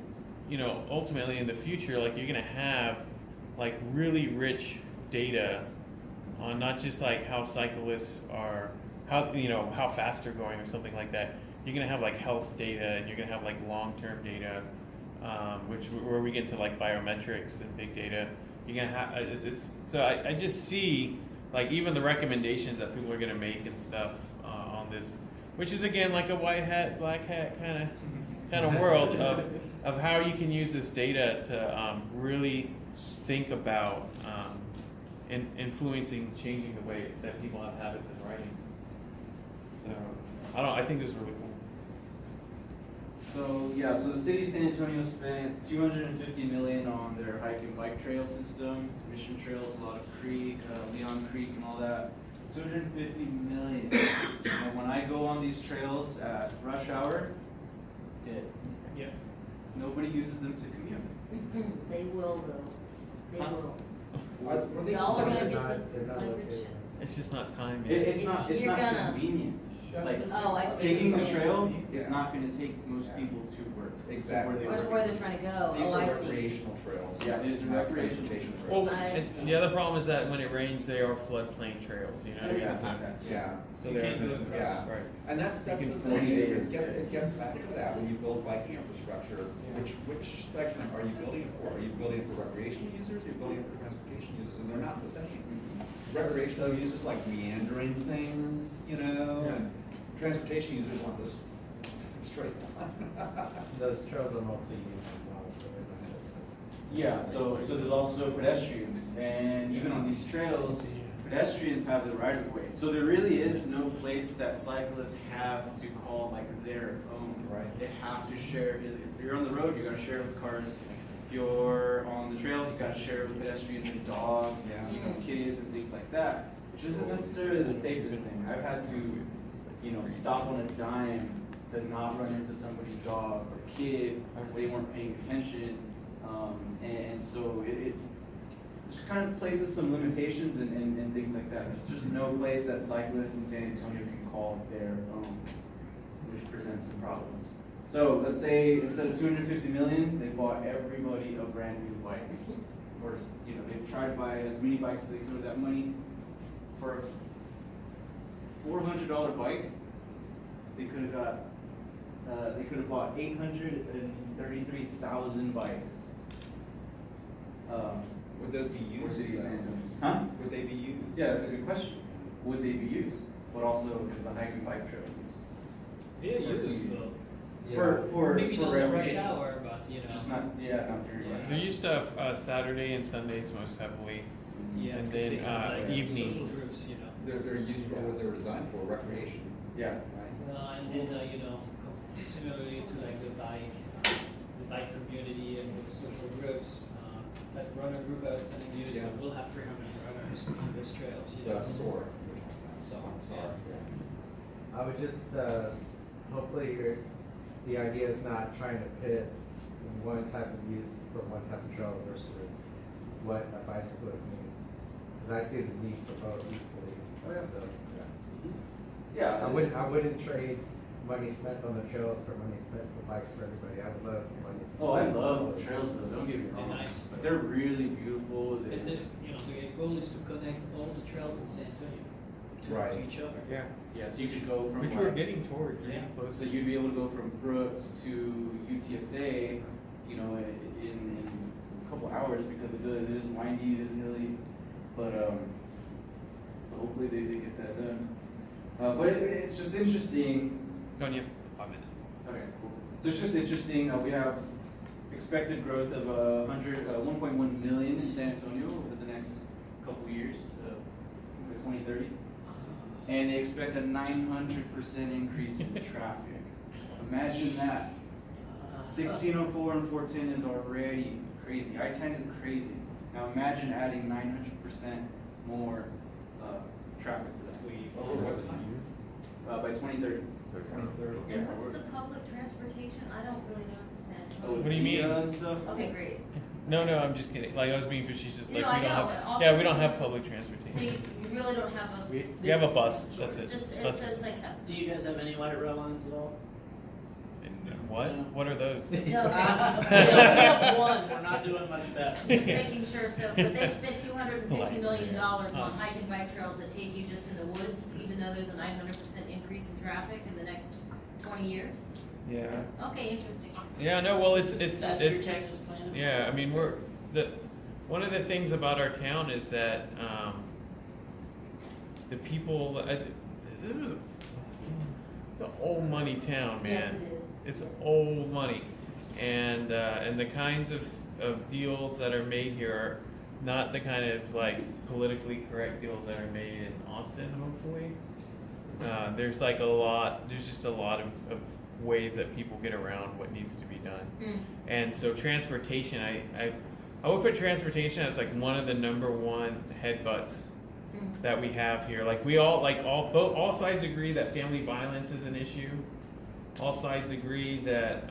ultimately in the future, like, you're gonna have like really rich data on not just like how cyclists are, how fast they're going or something like that. You're gonna have like health data, and you're gonna have like long-term data, where we get into like biometrics and big data. You're gonna have so I just see like even the recommendations that people are gonna make and stuff on this, which is again like a white hat, black hat kind of world of how you can use this data to really think about influencing, changing the way that people have habits in riding. So I think this is really cool. So so the city of San Antonio spent $250 million on their hike and bike trail system, Mission Trails, Salado Creek, Leon Creek, and all that. $250 million. And when I go on these trails at rush hour, dead. Yeah. Nobody uses them to commute. They will though, they Huh? will. Y'all are gonna get the language. It's just not time yet. It's not You're gonna- convenient. Like Oh, I see. taking what the you're saying. trail is not going to take most people to work. Exactly. To Or to where they're trying to go, These oh, are I see. recreational trails. Yeah, these are not recreational transportation Well, trails. I and see. the other problem is that when it rains, they are floodplain trails. Yeah. Yeah. So You they're can't do it Yeah. across. right. And that's the can thing, fully do it gets back to that, when you build biking infrastructure, which section are you building it for? Are you building it for recreational users, are you building it for transportation users, and they're not the same. Recreational users like meandering things, and transportation users want this straight line. Those trails are multi-use as well, so everyone has. Yeah, so there's also pedestrians, and even on these trails, pedestrians have the right of way. So there really is no place that cyclists have to call like their own. Right. They have to share. If you're on the road, you got to share with cars. If you're on the trail, you got to share with pedestrians and dogs, Yeah. kids and things like that. which isn't necessarily the safest thing. I've had to, stop on a dime to not run into somebody's dog or kid because they weren't paying attention. And so it just kind of places some limitations and things like that. There's just no place that cyclists in San Antonio can call their own, which presents some problems. So let's say instead of 250 million, they bought everybody a brand new bike. Or, they tried to buy as many bikes as they could with that money. For a $400 bike, they could have bought 833,000 bikes. Would those be For used? city of though? San Antonio. Huh? Would they be used? Yeah, that's a good question. Would they be used? But also, is the hiking bike trail used? They're used though. For Maybe not in rush recreation. hour, but Just not during Yeah. rush They hour. used to have Saturday and Sundays most heavily. yeah, And because then, they have like evenings. social groups, They're used for what they're designed for, recreation. Yeah. Right? And then, similarly to like the bike community and the social groups, that runner group I was telling you, so Yeah. we'll have 300 runners on those trails, The SOAR. So, SOAR, I would just, hopefully the idea is not trying to pit one type of use for one type of trail versus what a bicyclist needs. Because I see the need for both equally. Oh, yeah. So, Yeah. I wouldn't trade money spent on the trails for money spent for bikes for everybody. I would love money. Oh, I love the trails though, don't get me They're wrong. nice. They're really beautiful. and then, the goal is to connect all the trails in San Antonio Right. to each other. Yeah. Yeah, so you could go from Which like, we're getting toward, Yeah. getting close. so you'd be able to go from Brooks to UTSA, in a couple hours because it is windy, it is hilly, but so hopefully they get that done. But it's just interesting. Don't you? 5 minutes. Okay, cool. So it's just interesting. We have expected growth of 1.1 million in San Antonio over the next couple of years, 2030. And they expect a 900% increase in traffic. Imagine that. 1604 and 410 is already crazy. I-10 is crazy. Now imagine adding 900% more traffic to that. Over what time? By 2030. And what's the public transportation? I don't really know San Oh, Antonio. What do you mean? And stuff. Okay, great. No, I'm just kidding. Like, I was being facetious. Like, No, we I don't know, have. also- Yeah, we don't have public So transportation. you really don't have a, We have a bus. That's it. just, so Buses. it's like, Do you guys have any light rail lines at all? And what? What are those? no, We okay. have one, we're not doing much better. Just making sure, so, but they spent $250 million on Oh. hike and bike trails that take you just in the woods, even though there's a 900% increase in traffic in the next 20 years? Yeah. Okay, interesting. Yeah. No. Well, it's That's your Texas plan? Yeah. I mean, one of the things about our town is that the people. This is the old money town, man. Yes, it is. It's old money, and the kinds of deals that are made here are not the kind of like politically correct deals that are made in Austin. Hopefully, there's just a lot of ways that people get around what needs to be done, and so transportation. I would put transportation as like one of the number one headbutts that we have here. Like all sides agree that family violence is an issue. All sides agree that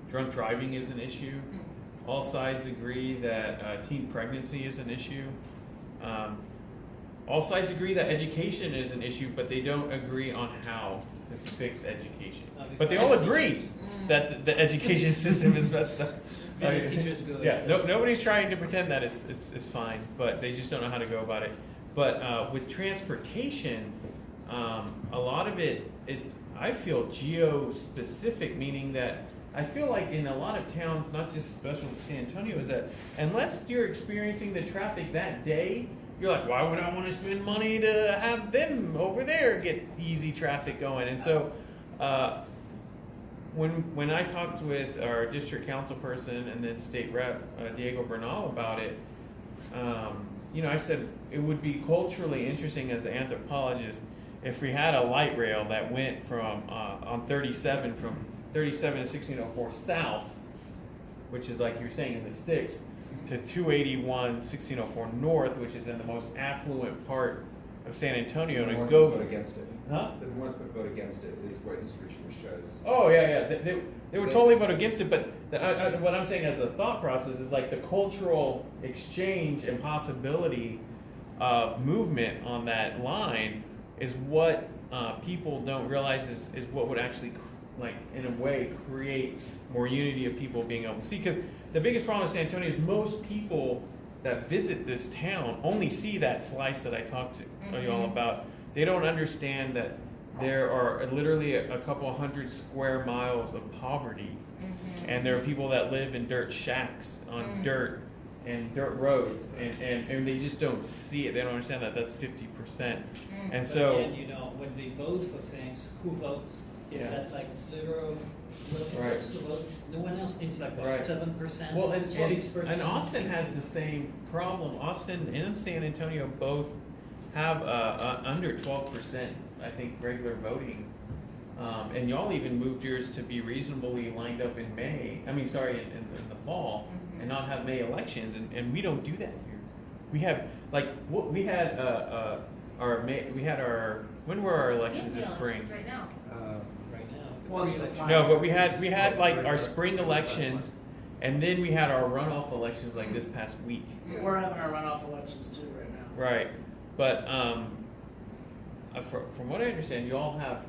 drunk driving is an issue. All sides agree that teen pregnancy is an issue. All sides agree that education is an issue, but they don't agree on how to fix education. But they all agree that the education system is messed up. Many teachers go. Yeah, nobody's trying to pretend that it's fine, but they just don't know how to go about it. But with transportation, a lot of it is, I feel, geo-specific, meaning that I feel like in a lot of towns, not just special to San Antonio, is that unless you're experiencing the traffic that day, you're like, why would I want to spend money to have them over there get easy traffic going? And so when I talked with our district council person and then state rep, Diego Bernal, about it, I said it would be culturally interesting as an anthropologist if we had a light rail that went from 37 to 1604 south, which is like you're saying in the sticks, to 281 1604 north, which is in the most affluent part of San Antonio The to ones go. that vote against it. Huh? The ones that vote against it is what history shows. Oh yeah. They would totally vote against it, but what I'm saying as a thought process is like the cultural exchange and possibility of movement on that line is what people don't realize is what would actually like in a way create more unity of people being able to see. Because the biggest problem with San Antonio is most people that visit this town only see that slice that I talked to you all about. They don't understand that there are literally a couple hundred square miles of poverty, and there are people that live in dirt shacks on dirt and dirt roads, and they just don't see it. They don't understand that that's 50%. And But so, again, you know, when they vote for things, who votes? Is Yeah. that like sliver of little Right. folks to vote? No one else. It's like what, Right. 7%, well, and 6%. and Austin has the same problem. Austin and San Antonio both have under 12%, I think, regular voting. And y'all even moved yours to be reasonably lined up in May. I mean, sorry, in the fall, and not have May elections. And we don't do that here. We have like we had our May. We had our when were our elections this spring? Right now. right now. Well, it's the Pre-election. No, but we had like our spring elections, and then we had our runoff elections like this past week. We're having our runoff elections too right now. Right, but from what I understand, you all have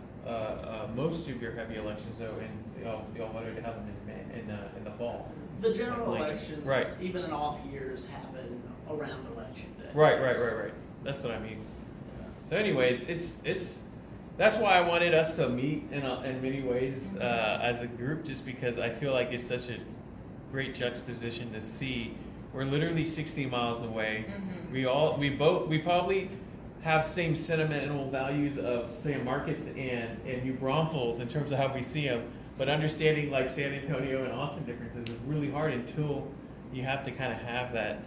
most of your heavy elections though, and y'all voted to have them in the fall. The general Like, elections, right. even in off years, happen around election day. Right. That's what I mean. So, anyways, it's that's why I wanted us to meet in many ways as a group, just because I feel like it's such a great juxtaposition to see. We're literally 60 miles away. We probably have same sentimental values of San Marcos and New Braunfels in terms of how we see them, but understanding like San Antonio and Austin differences is really hard until you have to kind of have that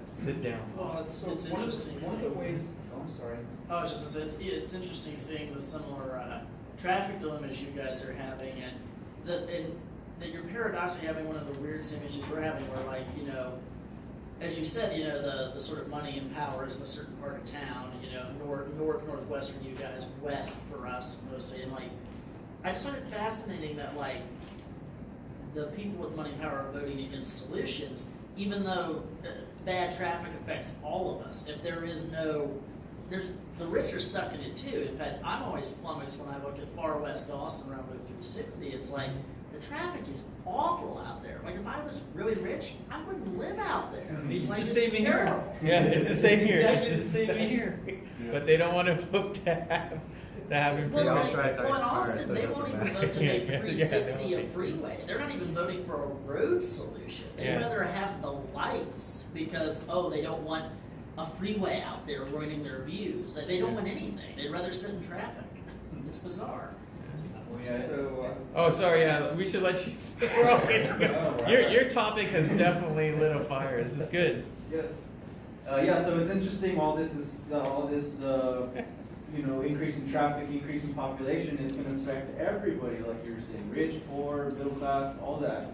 sit down. Well, it's One of interesting. the seeing- ways, oh, I'm sorry. I was just gonna say, it's interesting seeing the similar traffic dilemmas you guys are having, and that you're paradoxically having one of the weird same issues we're having, where like, you know, as you said, you know, the sort of money and power is in a certain part of town, you know, northwest for you guys, west for us mostly, and like, I just find it fascinating that like, the people with money and power are voting against solutions, even though bad traffic affects all of us. If there is no, the rich are stuck in it too. In fact, I'm always flummoxed when I look at far west Austin around Route 360. It's like, the traffic is awful out there. Like if I was really rich, I wouldn't live out there. It's Like, the same in here. terrible. Yeah, it's the same here. Exactly It's the same here. But they don't want to vote to have Well, improvements. drive nice in cars, Austin, so it they doesn't won't even matter. vote to make Yeah, they 360 don't a think so. freeway. They're not even voting for a road solution. They'd Yeah. rather have the lights because, they don't want a freeway out there ruining their views. Like, they don't want anything. They'd rather sit in traffic. It's bizarre. Oh, sorry. Yeah, we should let you. We're all getting, your topic has definitely lit a fire. This is good. Yes. Yeah, so it's interesting, all this, increase in traffic, increase in population, it's gonna affect everybody, like you were saying, rich, poor, middle class, all that.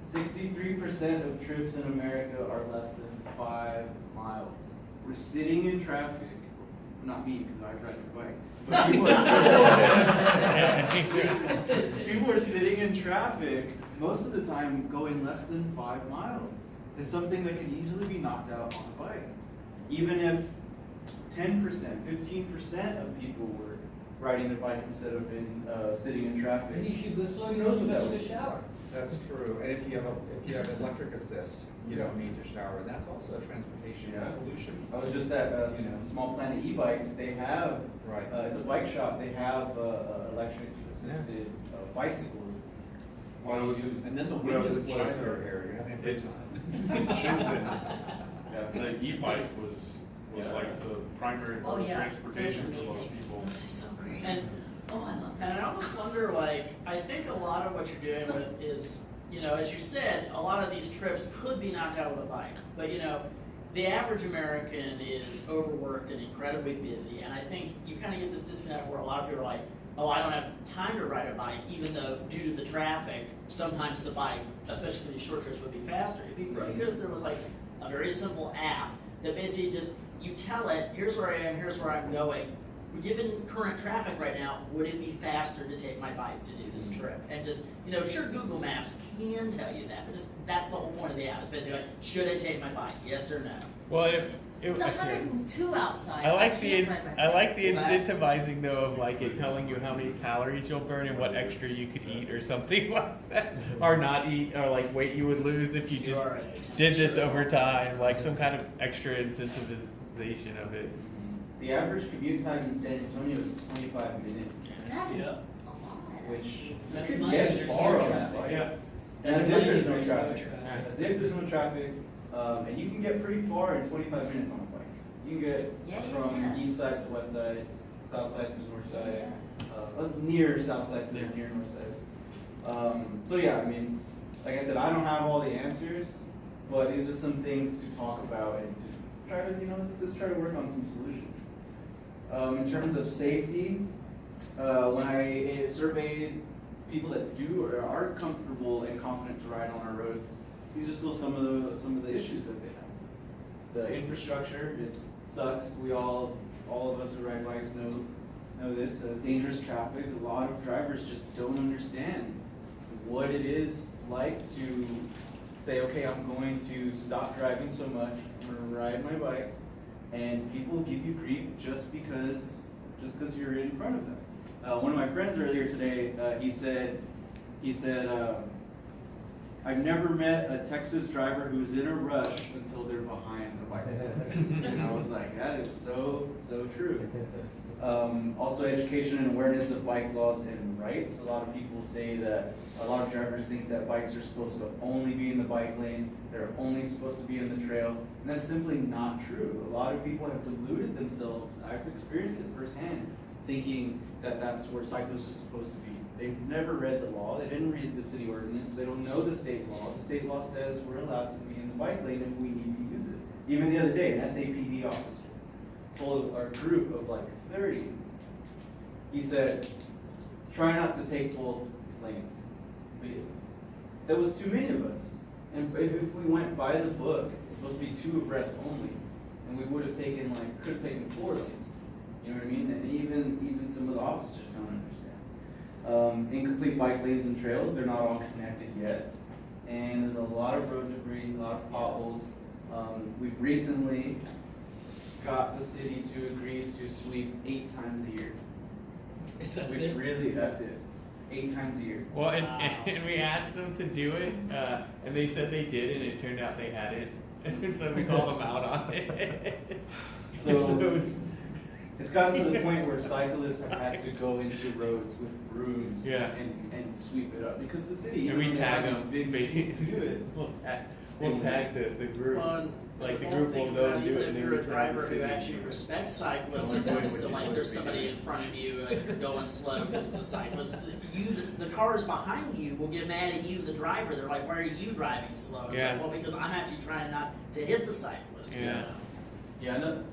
63% of trips in America are less than 5 miles. We're sitting in traffic, not me, because I ride a bike, but people are sitting in traffic most of the time going less than 5 miles. It's something that could easily be knocked out on a bike. Even if 10%, 15% of people were riding their bike instead of sitting in traffic. And if you go slow, Who you knows don't what that even need would a shower. That's true, and if you have electric assist, you don't need to shower, and that's also a transportation Yeah. solution. I was just at Small Planet e-bikes. They have, Right. it's a bike shop. They have electric assisted bicycles. Well, it was in, And then the when I wind was is in blowing China, through here, you're having a great time. in Shenzhen, the e-bike was Yeah. like the primary Oh, mode of yeah. transportation Those are for most amazing. people. Those are so great. And Oh, I love And I that. almost wonder, like, I think a lot of what you're doing with is, you know, as you said, a lot of these trips could be knocked out with a bike. But, you know, the average American is overworked and incredibly busy. And I think you kind of get this disconnect where a lot of people are like, oh, I don't have time to ride a bike, even though due to the traffic, sometimes the bike, especially for these short trips, would be faster. It'd be really good if there was like a very simple app that basically just you tell it, here's where I am, here's where I'm going. Given current traffic right now, would it be faster to take my bike to do this trip? And just, sure, Google Maps can tell you that, but just, that's the whole point of the app. It's basically like, should I take my bike, yes or no? Well, It's 102 outside. I like the can't ride my bike. incentivizing though of like it telling you how many calories you'll burn and what extra you could eat or something like that, or not eat, or like weight you would lose if you just did this over time, like some kind of extra incentivization of it. The average commute time in San Antonio is 25 minutes, That is Yeah. a lot. which That's you money. get There's far no on a traffic. bike. Yeah. As if there's no There's traffic. As if there's no traffic, and you can get pretty far in 25 minutes on a bike. You can get Yeah, from yeah. east side to west side, south side to north side, Yeah. near south side to near north side. So yeah, I mean, like I said, I don't have all the answers, but these are some things to talk about and to try to, let's try to work on some solutions. In terms of safety, when I surveyed people that do or are comfortable and confident to ride on our roads, these are still some of the issues that they have. The infrastructure, it sucks. We all of us who ride bikes know this. Dangerous traffic. A lot of drivers just don't understand what it is like to say, okay, I'm going to stop driving so much. I'm going to ride my bike. And people give you grief just because you're in front of them. One of my friends earlier today, he said, I've never met a Texas driver who's in a rush until they're behind a bicycle. And I was like, that is so true. Also, education and awareness of bike laws and rights. A lot of people say that a lot of drivers think that bikes are supposed to only be in the bike lane, they're only supposed to be in the trail, and that's simply not true. A lot of people have deluded themselves. I've experienced it firsthand, thinking that that's where cyclists are supposed to be. They've never read the law, they didn't read the city ordinance, they don't know the state law. The state law says we're allowed to be in the bike lane if we need to use it. Even the other day, an SAPD officer told our group of like 30, he said, try not to take both lanes. There was too many of us. And if we went by the book, it's supposed to be 2 abreast only. And we would have taken could have taken 4 lanes. You know what I mean? And even some of the officers don't understand. Incomplete bike lanes and trails, they're not all connected yet. And there's a lot of road debris, a lot of potholes. We've recently got the city to agree to sweep 8 times a year. That's it. 8 times a year. Well, and we asked them to do it, and they said they did, and it turned out they hadn't. And so we called them out on it. So it's gotten to the point where cyclists have had to go into roads with brooms and sweep it up because the city, And we tag these them. big machines to do it. We'll tag the group. Like the group will know and do it. If and you're then a we tag driver the who city. actually respects cyclists No and one wants knows to, what like, you're there's supposed to somebody do. in front of you and you're going slow because it's a cyclist, the cars behind you will get mad at you, the driver. They're like, why are you driving slow? It's Yeah. like, well, because I'm actually trying not to hit the cyclist. you Yeah. know? Yeah, no.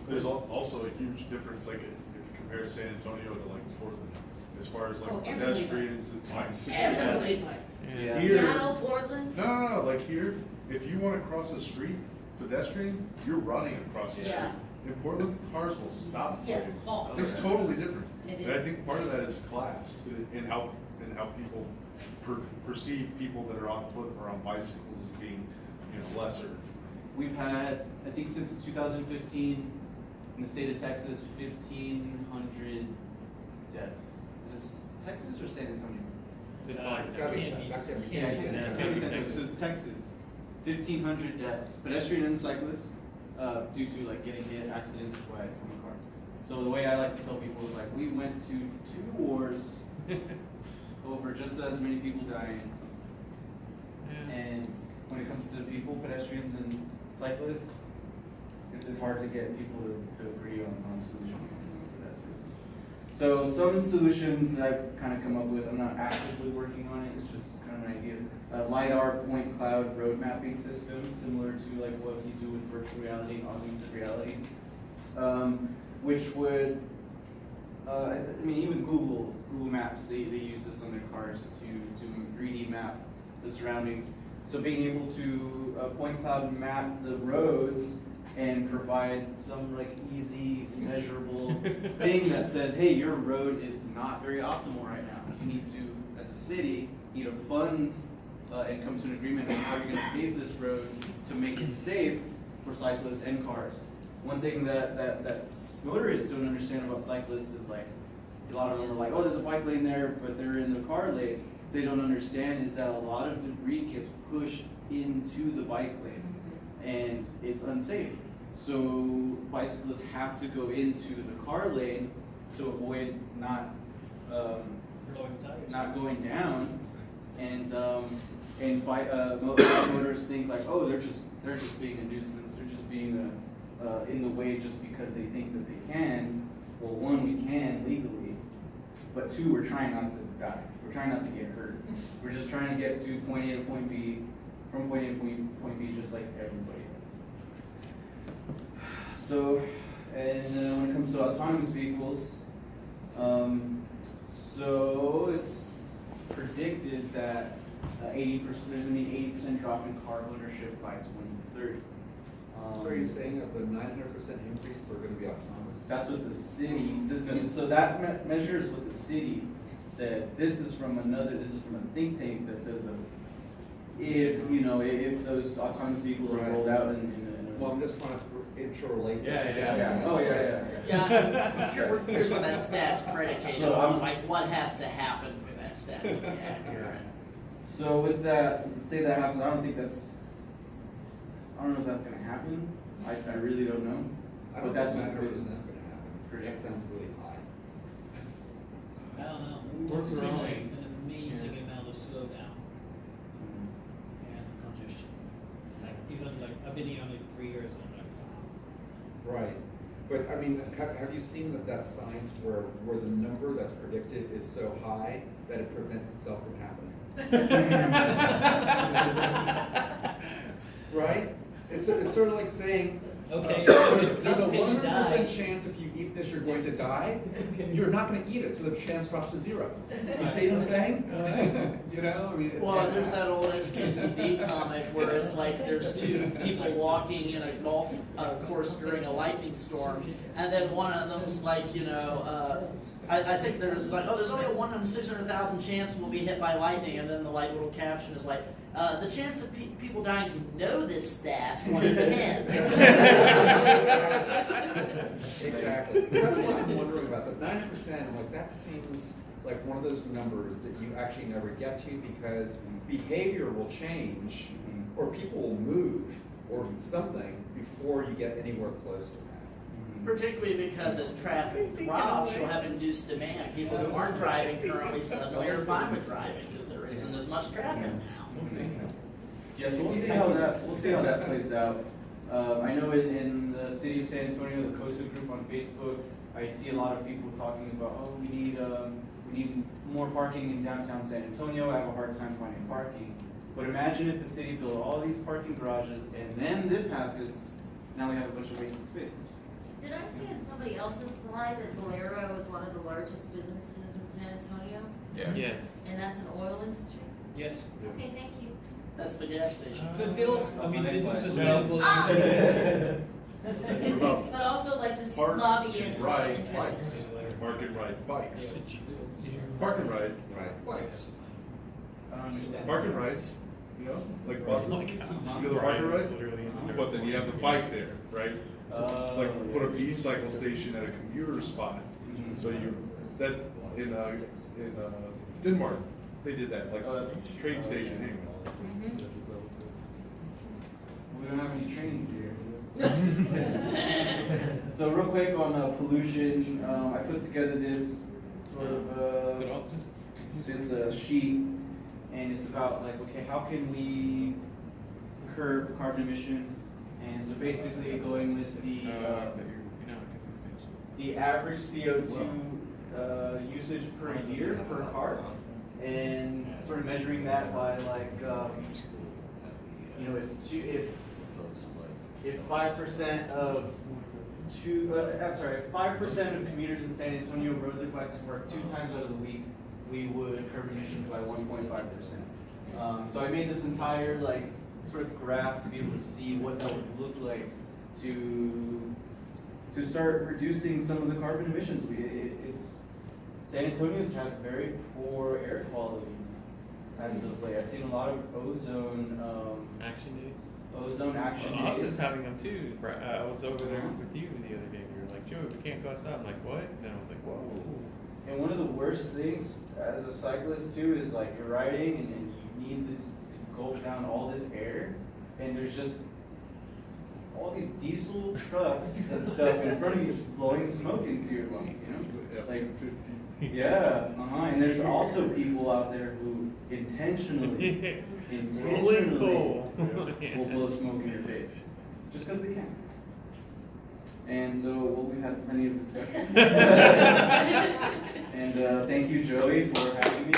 There's also a huge difference, like if you compare San Antonio to like Portland, as far as like Oh, everybody pedestrians and bikes. Everybody bikes. Yeah. Here- Seattle, Portland. No, like here, if you wanna cross the street, pedestrian, you're running across the street. Yeah. In Portland, cars will stop for Yeah, you. halt. It's totally different. It And I is. think part of that is class, in how people perceive people that are on foot or on bicycles as being, lesser. We've had, I think since 2015, in the state of Texas, 1,500 deaths. Is it Texas or San Antonio? It's gotta be Texas. Yeah, this is Texas. 1,500 deaths, pedestrian and cyclists, due to getting hit, accidents, from a car. So the way I like to tell people is we went to 2 wars over just as many people dying. And when it comes to people, pedestrians and cyclists, it's hard to get people to agree on a solution for that. So some solutions I've kind of come up with, I'm not actively working on it, it's just kind of an idea. LiDAR point cloud road mapping system, similar to what you do with virtual reality and augmented reality, which would, even Google Maps, they use this on their cars to 3D map the surroundings. So being able to point cloud map the roads and provide some like easy measurable thing that says, hey, your road is not very optimal right now. You need to, as a city, need to fund and come to an agreement on how you're gonna pave this road to make it safe for cyclists and cars. One thing that motorists don't understand about cyclists is like, a lot of them are like, oh, there's a bike lane there, but they're in the car lane. They don't understand is that a lot of debris gets pushed into the bike lane, and it's unsafe. So bicyclists have to go into the car lane to avoid not going down, and motorists think like, oh, they're just being a nuisance. They're just being in the way just because they think that they can. Well, one, we can legally, but two, we're trying not to die. We're trying not to get hurt. We're just trying to get to point A to point B, from point A to point B, just like everybody does. So, and when it comes to autonomous vehicles, so it's predicted that 80%, there's going to be 80% drop in car ownership by 2030. So are you saying of the 900% increase, they're gonna be autonomous? That's what the city, so that measure is what the city said. This is from a think tank that says that if those autonomous vehicles are rolled out Well, I'm just trying to interrelate. Yeah. Oh, yeah. Yeah, here's what that stat's predicated So on, like what has to happen for that stat to be accurate. So with that, say that happens, I don't know if that's gonna happen. I really don't know. I But don't that's think what's 900% been is gonna happen. That sounds really high. I don't know. We're We're seeing growing. an amazing amount of slowdown and congestion. Like even like I've been here only 3 years. I'm like, wow. Right, but I mean, have you seen that science where the number that's predicted is so high that it prevents itself from happening? Right? It's sort of like saying, Okay, there's a how can you 100% die? chance if you eat this you're going to die. You're not going to eat it, so the chance drops to 0. You see what I'm saying? You know, I mean, it's Well, there's that old SKCD comic where it's like there's two people walking in a golf course during a lightning storm, and then one of them's like, I think there's like, oh, there's only a 1 in 600,000 chance we'll be hit by lightning, and then the like little caption is like, the chance of people dying who know this stat, 1 in 10. Exactly. That's what I'm wondering about. The 90%, like that seems like one of those numbers that you actually never get to because behavior will change or people will move or something before you get anywhere close to that. Particularly because as traffic drops, you'll have induced demand. People who aren't driving currently suddenly are fine with driving because there isn't as much traffic now. Yeah, so we'll see how that plays out. I know in the city of San Antonio, the COSA group on Facebook, I see a lot of people talking about, oh, we need more parking in downtown San Antonio. I have a hard time finding parking. But imagine if the city built all these parking garages and then this happens. Now we have a bunch of wasted space. Did I see in somebody else's slide that Valero is one of the largest businesses in San Antonio? Yes. And that's an oil industry? Yes. Okay, thank you. That's the gas station. But also, I mean, Next slide. sustainable. Ah! about But also like just park lobbyists and ride interests. bikes? Park and ride bikes. Park and ride bikes. I don't understand. Park and rides, like buses. You know the park and ride? But then you have the bike there, right? So, like put a e-cycle station at a commuter spot. So in Denmark, they did that, like Oh, that's train station anyway. We don't have any trains here. So real quick on pollution, I put together this sort of this sheet, and it's about like, okay, how can we curb carbon emissions? And so basically going with the average CO2 usage per year per car, and sort of measuring that by like if 5% of if 5% of commuters in San Antonio rode their bike to work 2 times out of the week, we would curb emissions by 1.5%. So I made this entire like sort of graph to be able to see what that would look like to start reducing some of the carbon emissions. It's San Antonio's had very poor air quality as of late. I've seen a lot of ozone Action days. action Well, Austin's days. having them too. I was over there with you the other day. You were like, Joe, we can't go outside. I'm like, what? And then I was like, whoa. And one of the worst things as a cyclist too is like you're riding and you need this to gulp down all this air, and there's just all these diesel trucks and stuff in front of you just blowing smoke into your lungs, you know? Like, F-250. yeah, and there's also people out there who intentionally Rolling coal. will blow smoke in your face, just because they can. And so, well, we've had plenty of discussion. And thank you, Joey, for having me.